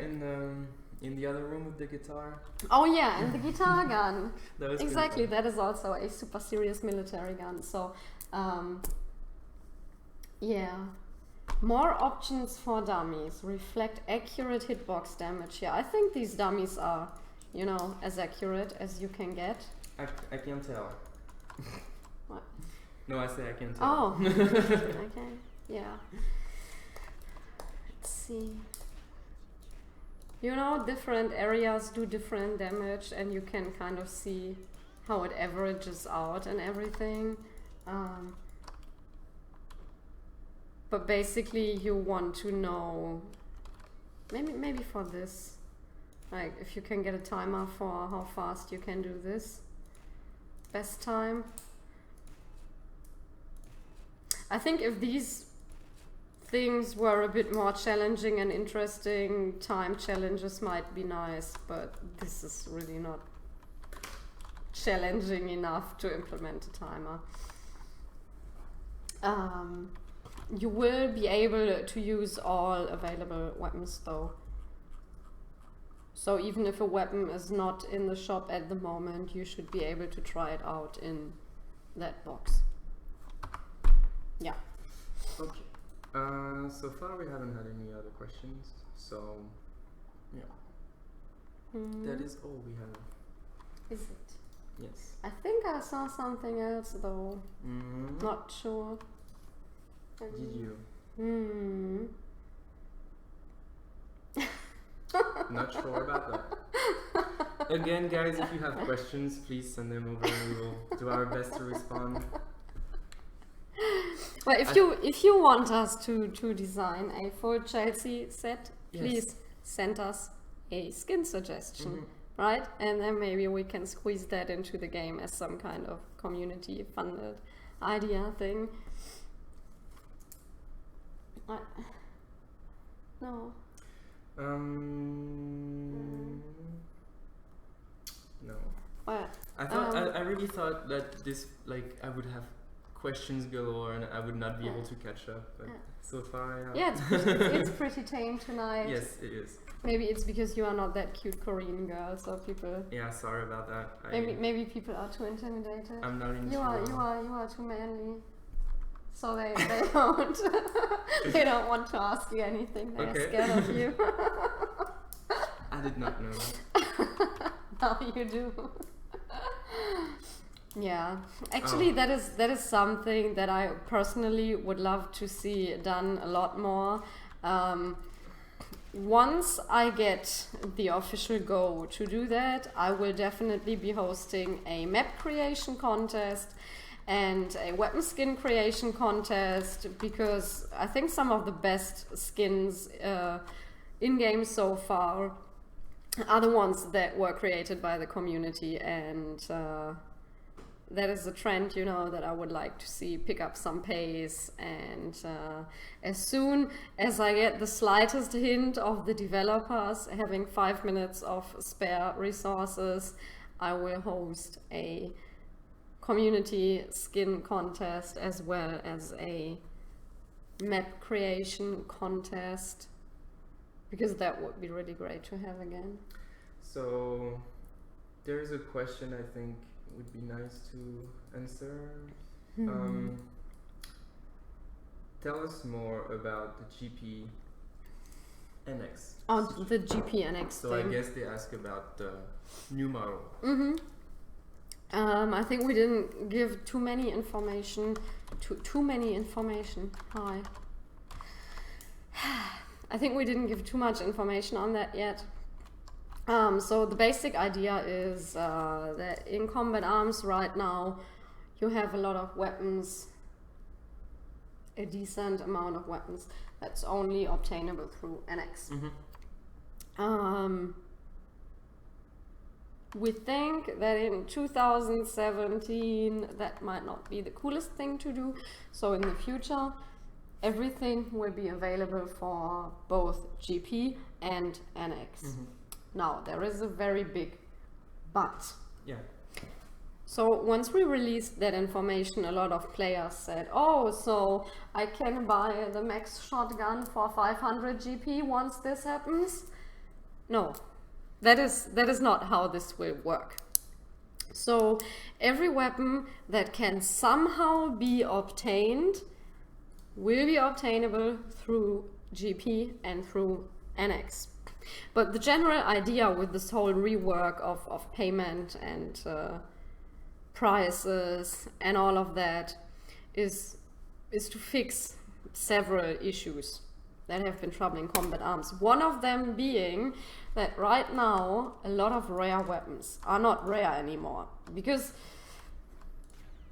in the other room with the guitar? Oh yeah, and the guitar gun. That was exactly. That is also a super serious military gun. So, yeah. More options for dummies. Reflect accurate hitbox damage. Yeah, I think these dummies are, you know, as accurate as you can get. I can't tell. What? No, I say I can't tell. Oh, okay, yeah. Let's see. You know, different areas do different damage, and you can kind of see how it averages out and everything. But basically, you want to know, maybe for this, like if you can get a timer for how fast you can do this. Best time. I think if these things were a bit more challenging and interesting, time challenges might be nice, but this is really not challenging enough to implement a timer. You will be able to use all available weapons though. So even if a weapon is not in the shop at the moment, you should be able to try it out in that box. Yeah. Okay. So far we haven't had any other questions, so yeah. That is all we have. Is it? Yes. I think I saw something else though. Not sure. Did you? Not sure about that. Again, guys, if you have questions, please send them over and we will do our best to respond. Well, if you want us to design a full Chelsea set, please send us a skin suggestion, right? And then maybe we can squeeze that into the game as some kind of community funded idea thing. No. No. What? I really thought that this, like, I would have questions galore and I would not be able to catch up, but so far, yeah, it's pretty tame tonight. Yes, it is. Maybe it's because you are not that cute Korean girl, so people. Yeah, sorry about that. Maybe people are too intimidated. I'm not into. You are too manly. So they don't they don't want to ask you anything. They're scared of you. I did not know that. Now you do. Yeah, actually, that is something that I personally would love to see done a lot more. Once I get the official go to do that, I will definitely be hosting a map creation contest and a weapon skin creation contest, because I think some of the best skins in games so far are the ones that were created by the community, and that is a trend, you know, that I would like to see pick up some pace. And as soon as I get the slightest hint of the developers having 5 minutes of spare resources, I will host a community skin contest as well as a map creation contest, because that would be really great to have again. So there's a question I think would be nice to answer. Tell us more about the GP NX. Oh, the GP NX So thing. I guess they ask about the new model. I think we didn't give too many information. Too many information. Hi. I think we didn't give too much information on that yet. So the basic idea is that in combat arms right now, you have a lot of weapons, a decent amount of weapons that's only obtainable through NX. We think that in 2017 that might not be the coolest thing to do, so in the future everything will be available for both GP and NX. Now, there is a very big but. Yeah. So once we released that information, a lot of players said, oh, so I can buy the max shotgun for 500 GP once this happens? No, that is not how this will work. So every weapon that can somehow be obtained will be obtainable through GP and through NX. But the general idea with this whole rework of payment and prices and all of that is to fix several issues that have been troubling combat arms. One of them being that right now a lot of rare weapons are not rare anymore, because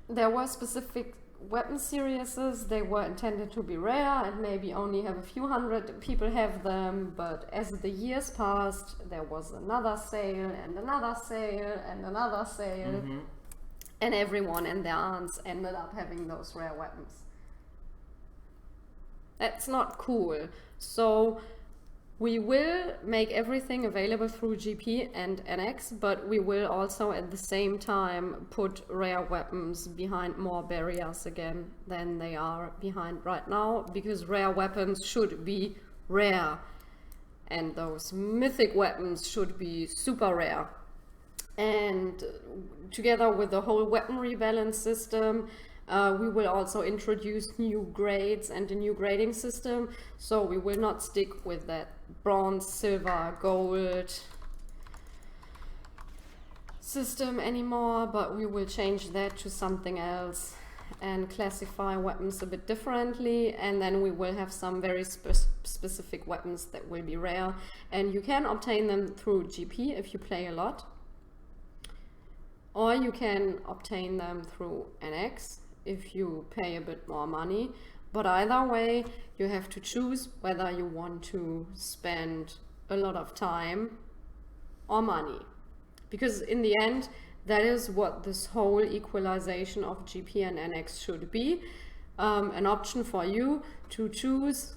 there were specific weapon series, they were intended to be rare and maybe only have a few hundred people have them, but as the years passed there was another sale and another sale and another sale, and everyone and their aunts ended up having those rare weapons. That's not cool. So we will make everything available through GP and NX, but we will also at the same time put rare weapons behind more barriers again than they are behind right now, because rare weapons should be rare and those mythic weapons should be super rare. And together with the whole weapon rebalance system, we will also introduce new grades and a new grading system, so we will not stick with that bronze, silver, gold system anymore, but we will change that to something else and classify weapons a bit differently, and then we will have some very specific weapons that will be rare, and you can obtain them through GP if you play a lot, or you can obtain them through NX if you pay a bit more money. But either way, you have to choose whether you want to spend a lot of time or money, because in the end that is what this whole equalization of GP and NX should be, an option for you to choose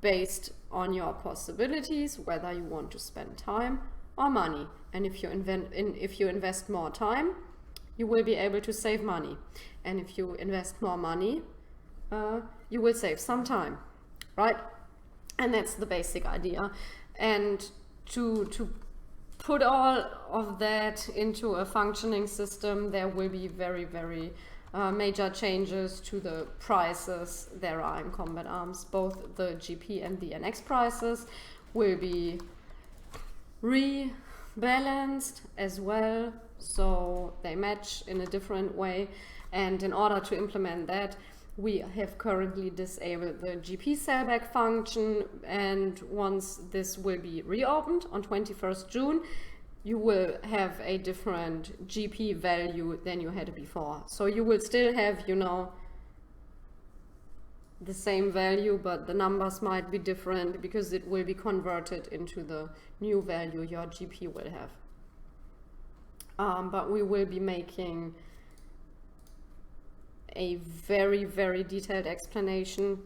based on your possibilities whether you want to spend time or money. And if you invest more time, you will be able to save money, and if you invest more money, you will save some time, right? And that's the basic idea. And to put all of that into a functioning system, there will be very, very major changes to the prices there are in combat arms. Both the GP and the NX prices will be rebalanced as well. so they match in a different way. And in order to implement that, we have currently disabled the GP sellback function, and once this will be reopened on 21st June, you will have a different GP value than you had before. So you will still have, you know, the same value, but the numbers might be different because it will be converted into the new value your GP will have. But we will be making a very, very detailed explanation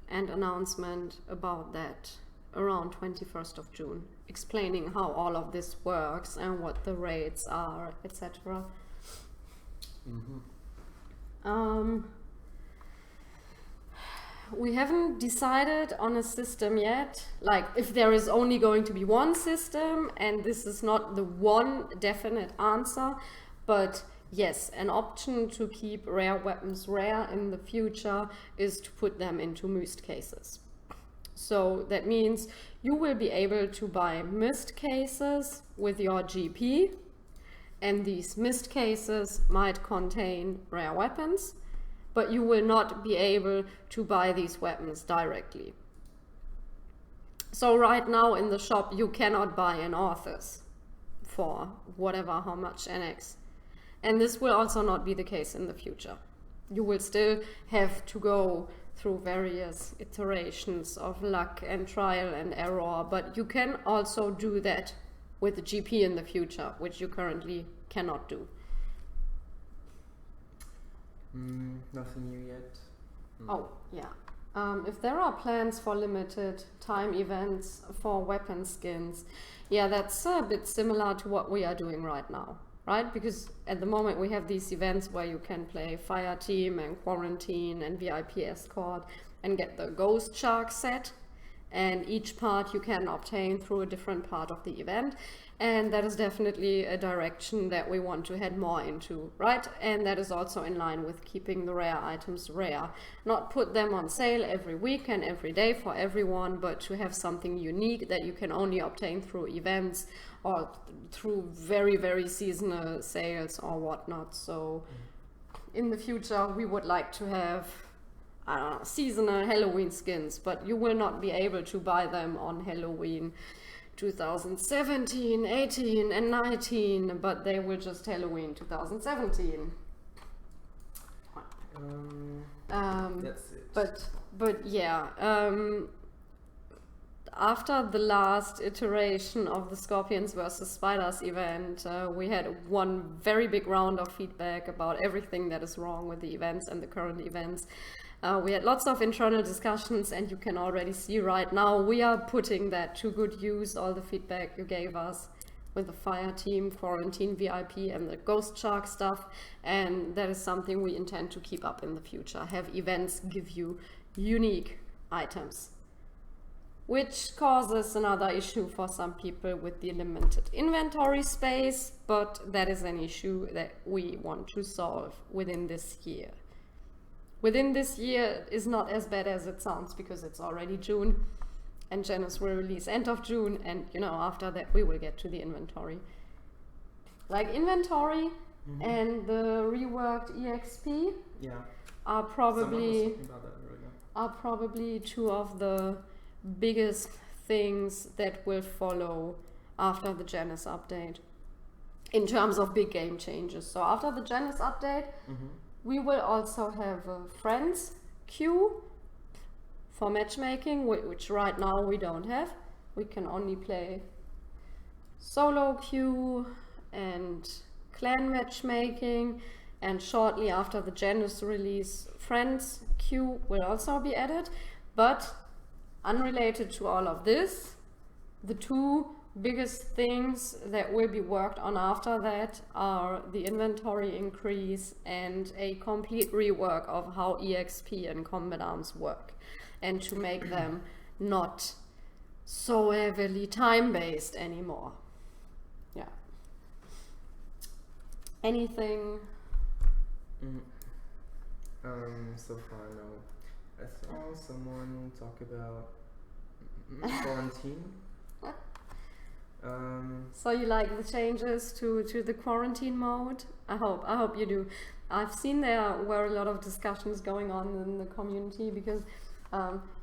and announcement about that around 21st of June, explaining how all of this works and what the rates are, etc. We haven't decided on a system yet, like if there is only going to be one system, and this is not the one definite answer, but yes, an option to keep rare weapons rare in the future is to put them into missed cases. So that means you will be able to buy missed cases with your GP, and these missed cases might contain rare weapons, but you will not be able to buy these weapons directly. So right now in the shop you cannot buy an Orthus for whatever how much NX. And this will also not be the case in the future. You will still have to go through various iterations of luck and trial and error, but you can also do that with the GP in the future, which you currently cannot do. Nothing new yet. Oh, yeah. If there are plans for limited time events for weapon skins, yeah, that's a bit similar to what we are doing right now, right? Because at the moment we have these events where you can play Fire Team and Quarantine and VIP Escort and get the Ghost Shark set, and each part you can obtain through a different part of the event. And that is definitely a direction that we want to head more into, right? And that is also in line with keeping the rare items rare. Not put them on sale every week and every day for everyone, but to have something unique that you can only obtain through events or through very, very seasonal sales or whatnot. So in the future we would like to have, I don't know, seasonal Halloween skins, but you will not be able to buy them on Halloween 2017, 18 and 19, but they will just Halloween 2017. That's it. But yeah, after the last iteration of the Scorpions versus Spiders event, we had one very big round of feedback about everything that is wrong with the events and the current events. We had lots of internal discussions, and you can already see right now we are putting that to good use, all the feedback you gave us with the Fire Team, Quarantine VIP and the Ghost Shark stuff, and that is something we intend to keep up in the future. Have events give you unique items, which causes another issue for some people with the limited inventory space, but that is an issue that we want to solve within this year. Within this year is not as bad as it sounds, because it's already June and Janus will release end of June, and you know, after that we will get to the inventory. Like inventory and the reworked EXP are probably two of the biggest things that will follow after the Janus update in terms of big game changes. So after the Janus update, we will also have a friends queue for matchmaking, which right now we don't have. We can only play solo queue and clan matchmaking, and shortly after the Janus release, friends queue will also be added. But unrelated to all of this, the two biggest things that will be worked on after that are the inventory increase and a complete rework of how EXP and combat arms work, and to make them not so heavily time-based anymore. Yeah. Anything? So far, no. I saw someone talk about quarantine. So you like the changes to the quarantine mode? I hope you do. I've seen there were a lot of discussions going on in the community because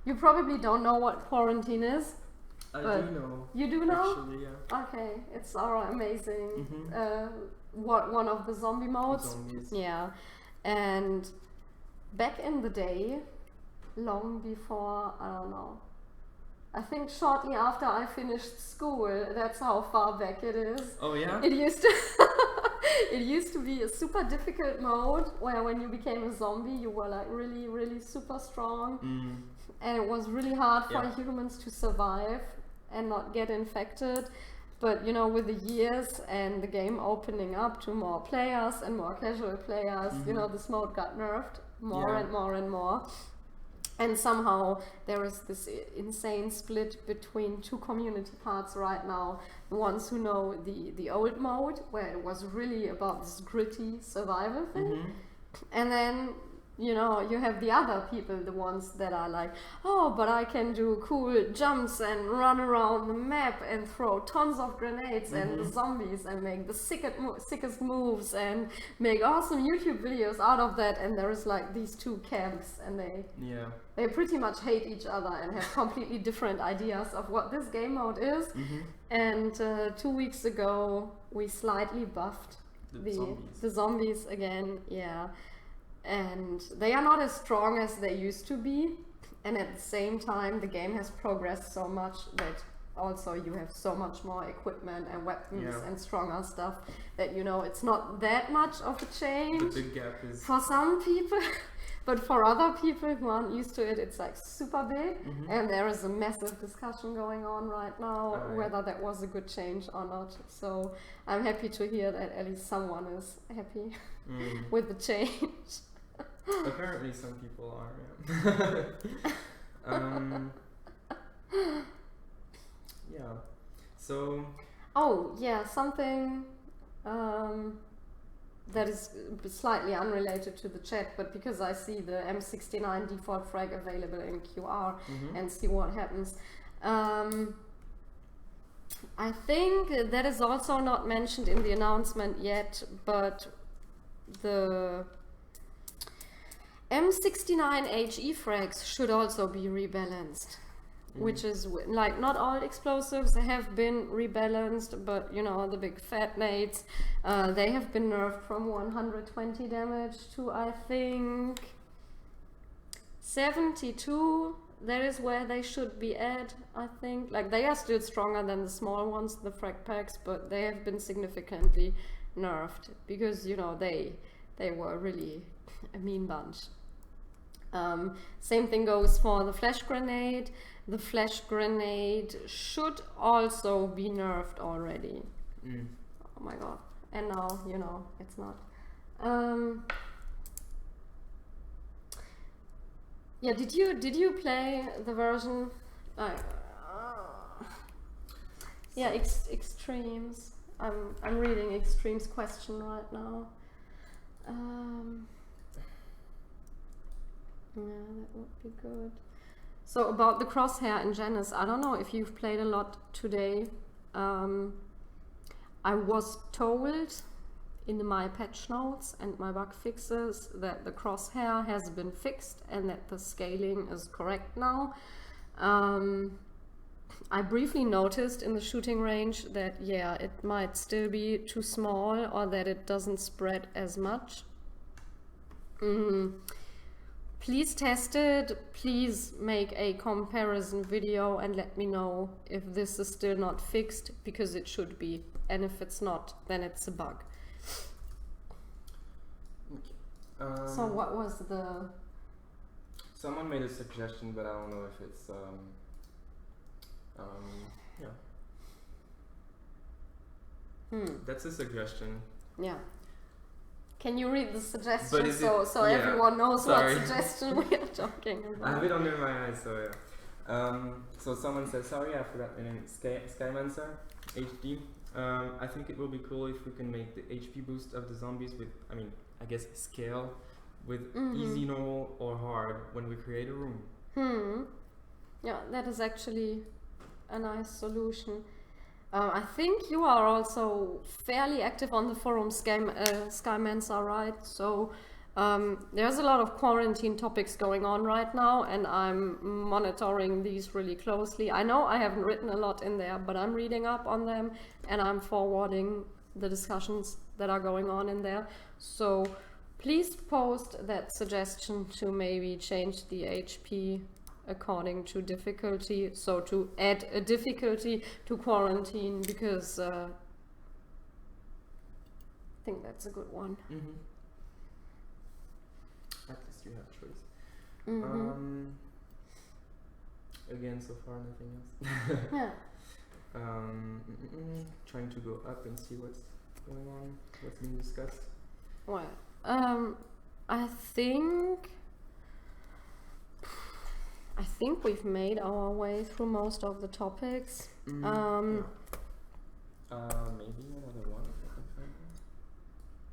you probably don't know what quarantine is. I do know. You do know? Actually, yeah. Okay, it's our amazing Mm-hmm. one of the zombie modes. Zombies. Yeah, and back in the day, long before, I don't know, I think shortly after I finished school, that's how far back it is. Oh yeah? It used to it used to be a super difficult mode where when you became a zombie you were like really, really super strong. And it was really hard for humans to survive and not get infected. But you know, with the years and the game opening up to more players and more casual players, you know, this mode got nerfed more and more and more. And somehow there is this insane split between two community parts right now. The ones who know the old mode, where it was really about this gritty survival thing. And then, you know, you have the other people, the ones that are like, oh, but I can do cool jumps and run around the map and throw tons of grenades and the zombies and make the sickest moves and make awesome YouTube videos out of that. And there is like these two camps, and they pretty much hate each other and have completely different ideas of what this game mode is. And 2 weeks ago we slightly buffed the zombies again, and they are not as strong as they used to be, and at the same time the game has progressed so much that also you have so much more equipment and weapons and stronger stuff that, you know, it's not that much of a change. The big gap is for some people. But for other people who aren't used to it, it's like super big, and there is a massive discussion going on right now whether that was a good change or not. So I'm happy to hear that at least someone is happy with the change. Apparently some people are, yeah. So... Oh, yeah, something that is slightly unrelated to the chat, but because I see the M69 default frag available in QR and see what happens. I think that is also not mentioned in the announcement yet, but the M69 HE frags should also be rebalanced. Which is like, not all explosives have been rebalanced, but you know, the big fat nades, they have been nerfed from 120 damage to, I think, 72. That is where they should be at, I think. Like, they are still stronger than the small ones, the frag packs, but they have been significantly nerfed because, you know, they were really a mean bunch. Same thing goes for the flash grenade. The flash grenade should also be nerfed already. Oh my god. And now, you know, it's not. Yeah, did you play the version? Yeah, Extremes. I'm reading Extremes question right now. Yeah, that would be good. So about the crosshair in Janus, I don't know if you've played a lot today. I was told in my patch notes and my bug fixes that the crosshair has been fixed and that the scaling is correct now. I briefly noticed in the shooting range that, yeah, it might still be too small or that it doesn't spread as much. Please test it, please make a comparison video and let me know if this is still not fixed, because it should be, and if it's not, then it's a bug. Okay. So what was the... Someone made a suggestion, but I don't know if it's, That's a suggestion. Yeah. Can you read the suggestion so yeah, everyone knows sorry. what suggestion we are talking about? I have it under my eyes, so yeah. So someone said, sorry, I forgot the name, Skymancer, HD. I think it will be cool if we can make the HP boost of the zombies with, I mean, I guess scale with easy, normal, or hard when we create a room. Yeah, that is actually a nice solution. I think you are also fairly active on the forum, Skymancer, right? So there's a lot of quarantine topics going on right now, and I'm monitoring these really closely. I know I haven't written a lot in there, but I'm reading up on them, and I'm forwarding the discussions that are going on in there. So please post that suggestion to maybe change the HP according to difficulty, so to add a difficulty to quarantine, because I think that's a good one. At least you have choice. Again, so far nothing else. Yeah. Trying to go up and see what's going on, what's being discussed. Well, I think we've made our way through most of the topics. Maybe another one.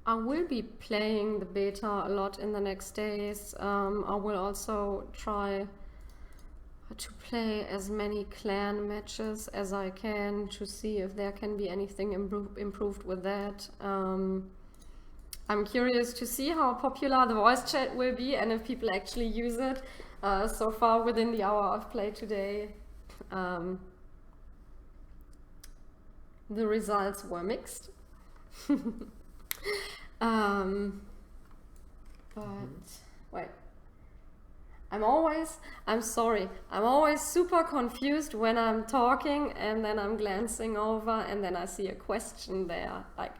I will be playing the beta a lot in the next days. I will also try to play as many clan matches as I can to see if there can be anything improved with that. I'm curious to see how popular the voice chat will be and if people actually use it. So far within the hour I've played today, the results were mixed. But wait, I'm always super confused when I'm talking and then I'm glancing over and then I see a question there, like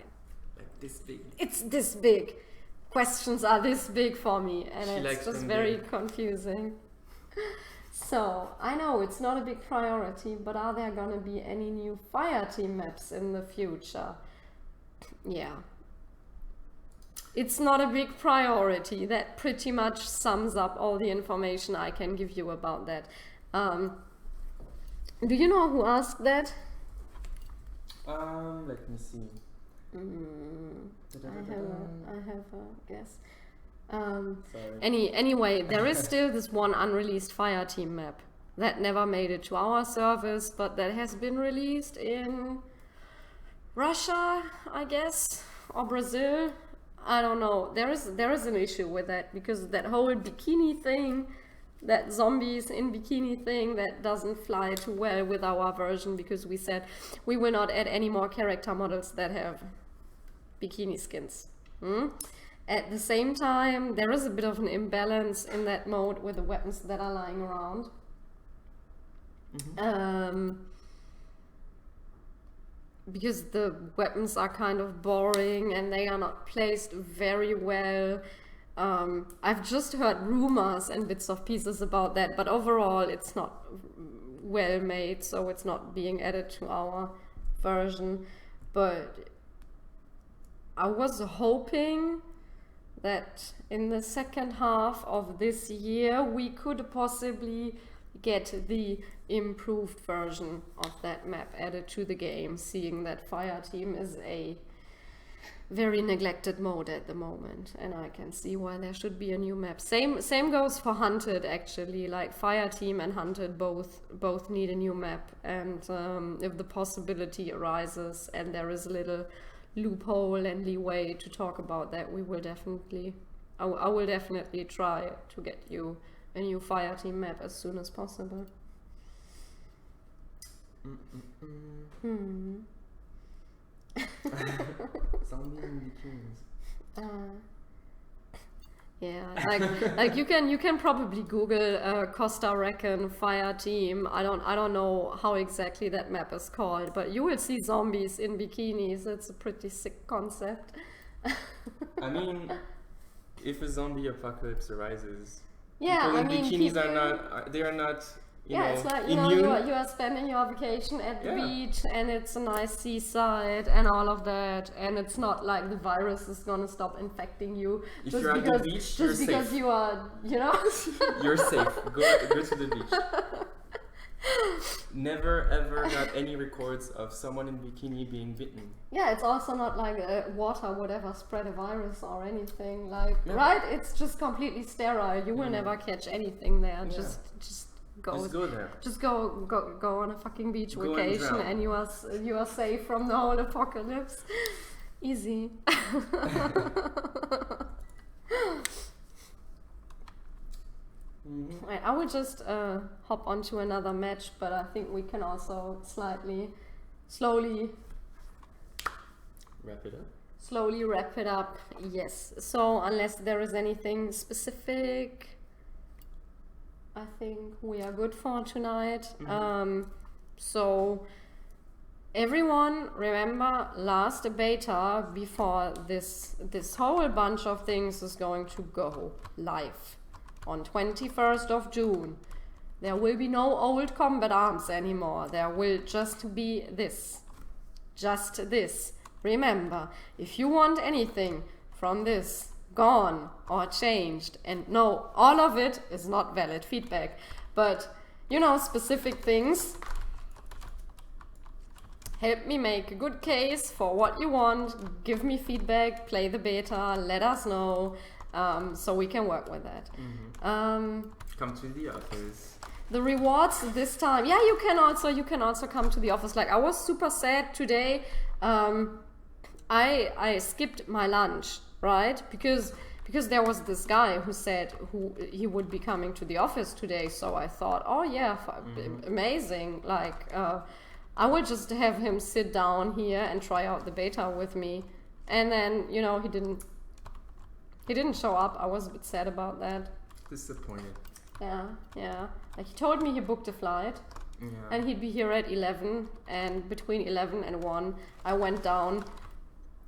this big. It's this big. Questions are this big for me, and it's just very big. confusing. So I know it's not a big priority, but are there gonna be any new Fireteam maps in the future? Yeah. It's not a big priority. That pretty much sums up all the information I can give you about that. Do you know who asked that? Let me see. I have a guess. Sorry. Anyway, there is still this one unreleased Fireteam map that never made it to our service, but that has been released in Russia, I guess, or Brazil. I don't know. There is an issue with that, because that whole bikini thing, that zombies in bikini thing, that doesn't fly too well with our version, because we said we will not add any more character models that have bikini skins. At the same time, there is a bit of an imbalance in that mode with the weapons that are lying around. Because the weapons are kind of boring and they are not placed very well. I've just heard rumors and bits of pieces about that, but overall it's not well made, so it's not being added to our version. But I was hoping that in the second half of this year we could possibly get the improved version of that map added to the game, seeing that Fireteam is a very neglected mode at the moment, and I can see why there should be a new map. Same goes for Hunted, actually. Like Fireteam and Hunted both need a new map, and if the possibility arises and there is a little loophole and leeway to talk about that, we will definitely I will definitely try to get you a new Fireteam map as soon as possible. Zombie in bikinis. Yeah, like you can probably Google Costa Rican Fireteam. I don't know how exactly that map is called, but you will see zombies in bikinis. It's a pretty sick concept. I mean, if a zombie apocalypse arises, yeah, people in bikinis are not. It's like, immune. you are spending your vacation at the beach and it's a nice seaside and all of that, and it's not like the virus is gonna stop infecting you If just you're because, at the beach, just you're because safe. you are, You're safe. Go to the beach. Never ever got any records of someone in bikini being bitten. Yeah, it's also not like water would ever spread a virus or anything, like, right? It's just completely sterile. You will never catch anything there. Yeah. Just Just go there. Just go on a fucking beach Go and vacation, drown. and you are safe from the whole apocalypse. Easy. Right, I will just hop onto another match, but I think we can also slowly wrap it up. Yes. So unless there is anything specific, I think we are good for tonight. So everyone, remember, last beta before this whole bunch of things is going to go live on 21st of June. There will be no old combat arms anymore. There will just be this. Just this. Remember, if you want anything from this gone or changed, and no, all of it is not valid feedback, but you know, specific things, help me make a good case for what you want, give me feedback, play the beta, let us know, so we can work with that. Come to the office. The rewards this time, yeah, you can also come to the office. Like, I was super sad today. I skipped my lunch, right? Because there was this guy who said he would be coming to the office today. So I thought, oh yeah, amazing. Like, I will just have him sit down here and try out the beta with me. And then, you know, he didn't show up. I was a bit sad about that. Disappointed. Yeah. Like, he told me he booked a flight. Yeah. And he'd be here at 11, and between 11 and 1 I went down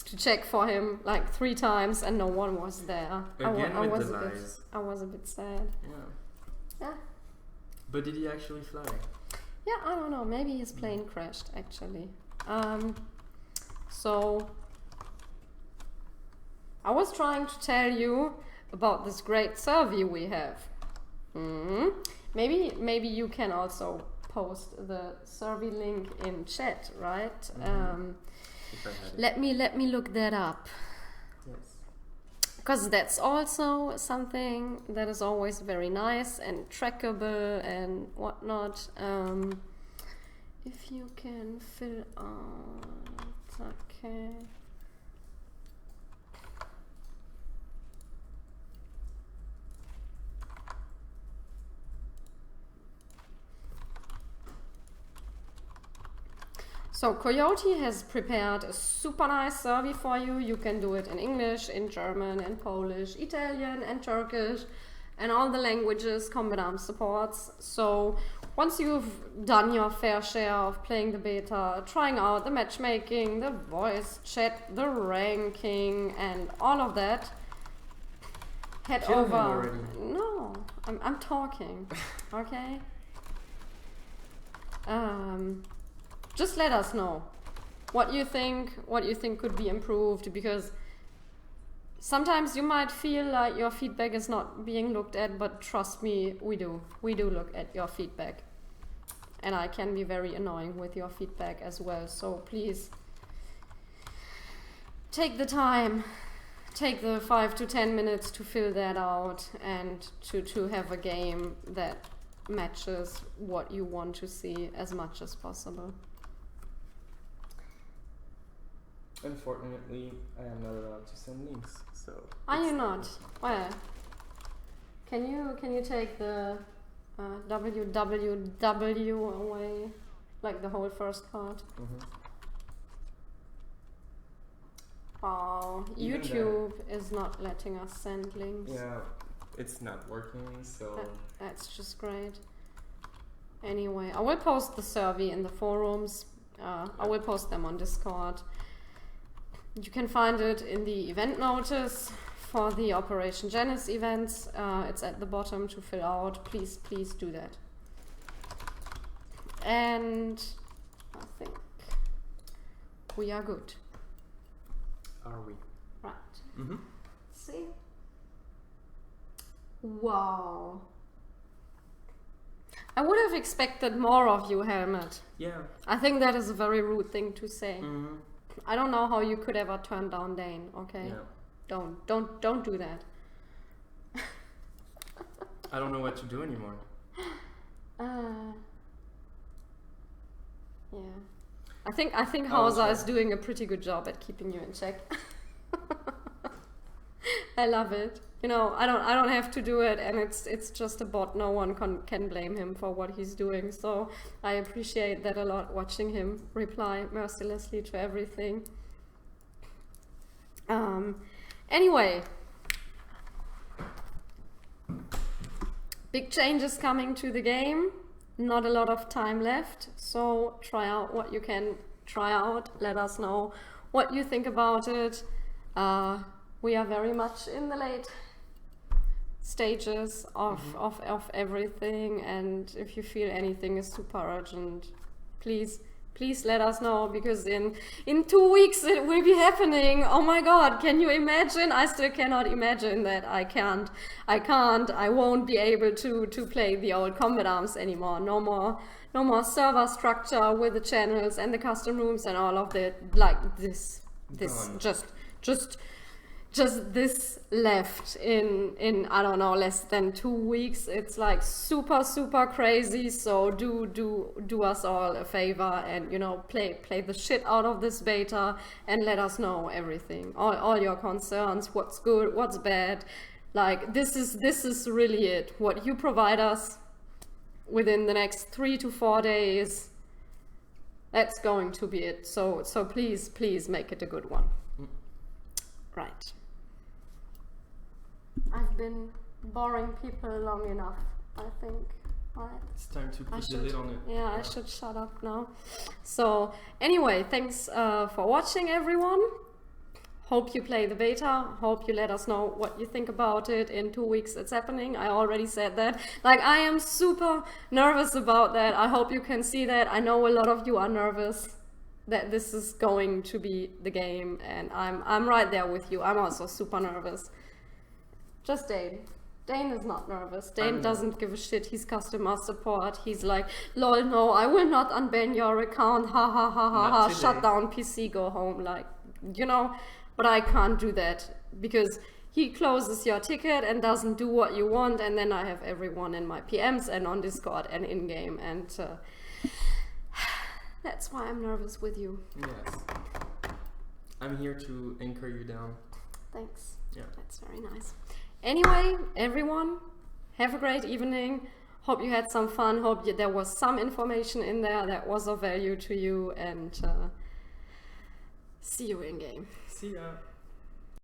to check for him like 3 times and no one was there. Again I with was the a bit, lies. I was a bit sad. Yeah. But did he actually fly? Yeah, I don't know, maybe his plane crashed actually. So I was trying to tell you about this great survey we have. Maybe you can also post the survey link in chat, right? If I had it. Let me look that up, Yes. because that's also something that is always very nice and trackable and whatnot. If you can fill out, okay. So Coyote has prepared a super nice survey for you. You can do it in English, in German, in Polish, Italian, and Turkish, and all the languages Combat Arms supports. So once you've done your fair share of playing the beta, trying out the matchmaking, the voice chat, the ranking, and all of that, head Kill him over. already. No, I'm talking, okay? Just let us know what you think could be improved, because sometimes you might feel like your feedback is not being looked at, but trust me, we do look at your feedback, and I can be very annoying with your feedback as well. So please take the time, take the 5 to 10 minutes to fill that out and to have a game that matches what you want to see as much as possible. Unfortunately, I am not allowed to send links, so. Are you not? Where? Can you take the www away, like the whole first part? Oh, Even YouTube is not letting us send links. Yeah, it's not working, so. That's just great. Anyway, I will post the survey in the forums. I will post them on Discord. You can find it in the event notice for the Operation Janus events. It's at the bottom to fill out. Please do that. And I think we are good. Are we? Right. See? Wow. I would have expected more of you, Helmut. Yeah. I think that is a very rude thing to say. I don't know how you could ever turn down Dane, okay? Yeah. Don't do that. I don't know what to do anymore. I think I will Hauser try. is doing a pretty good job at keeping you in check. I love it. You know, I don't have to do it, and it's just a bot. No one can blame him for what he's doing. So I appreciate that a lot. Watching him reply mercilessly to everything. Anyway, big changes coming to the game. Not a lot of time left, so try out what you can try out. Let us know what you think about it. We are very much in the late stages of everything, and if you feel anything is super urgent, please let us know, because in 2 weeks it will be happening. Oh my god, can you imagine? I still cannot imagine that. I won't be able to play the old combat arms anymore. No more server structure with the channels and the custom rooms and all of that. Like this Gone. just this left in I don't know, less than 2 weeks. It's like super crazy. So do us all a favor and, you know, play the shit out of this beta and let us know everything, all your concerns, what's good, what's bad. Like this is really it. What you provide us within the next 3 to 4 days, that's going to be it. So please make it a good one. Right. I've been boring people long enough, I think. Right. It's time to put the lid on it. Yeah, I should shut up now. So anyway, thanks for watching, everyone. Hope you play the beta. Hope you let us know what you think about it. In 2 weeks it's happening. I already said that. Like, I am super nervous about that. I hope you can see that. I know a lot of you are nervous that this is going to be the game, and I'm right there with you. I'm also super nervous. Just Dane. Dane is not nervous. Dane doesn't give a shit. He's customer support. He's like, lol, no, I will not unban your account. Ha ha ha ha ha. Shut down PC, go home. Like, you know, but I can't do that because he closes your ticket and doesn't do what you want, and then I have everyone in my PMs and on Discord and in-game, and that's why I'm nervous with you. Yes. I'm here to anchor you down. Thanks. Yeah. That's very nice. Anyway, everyone, have a great evening. Hope you had some fun. Hope there was some information in there that was of value to you, and see you in game. See ya.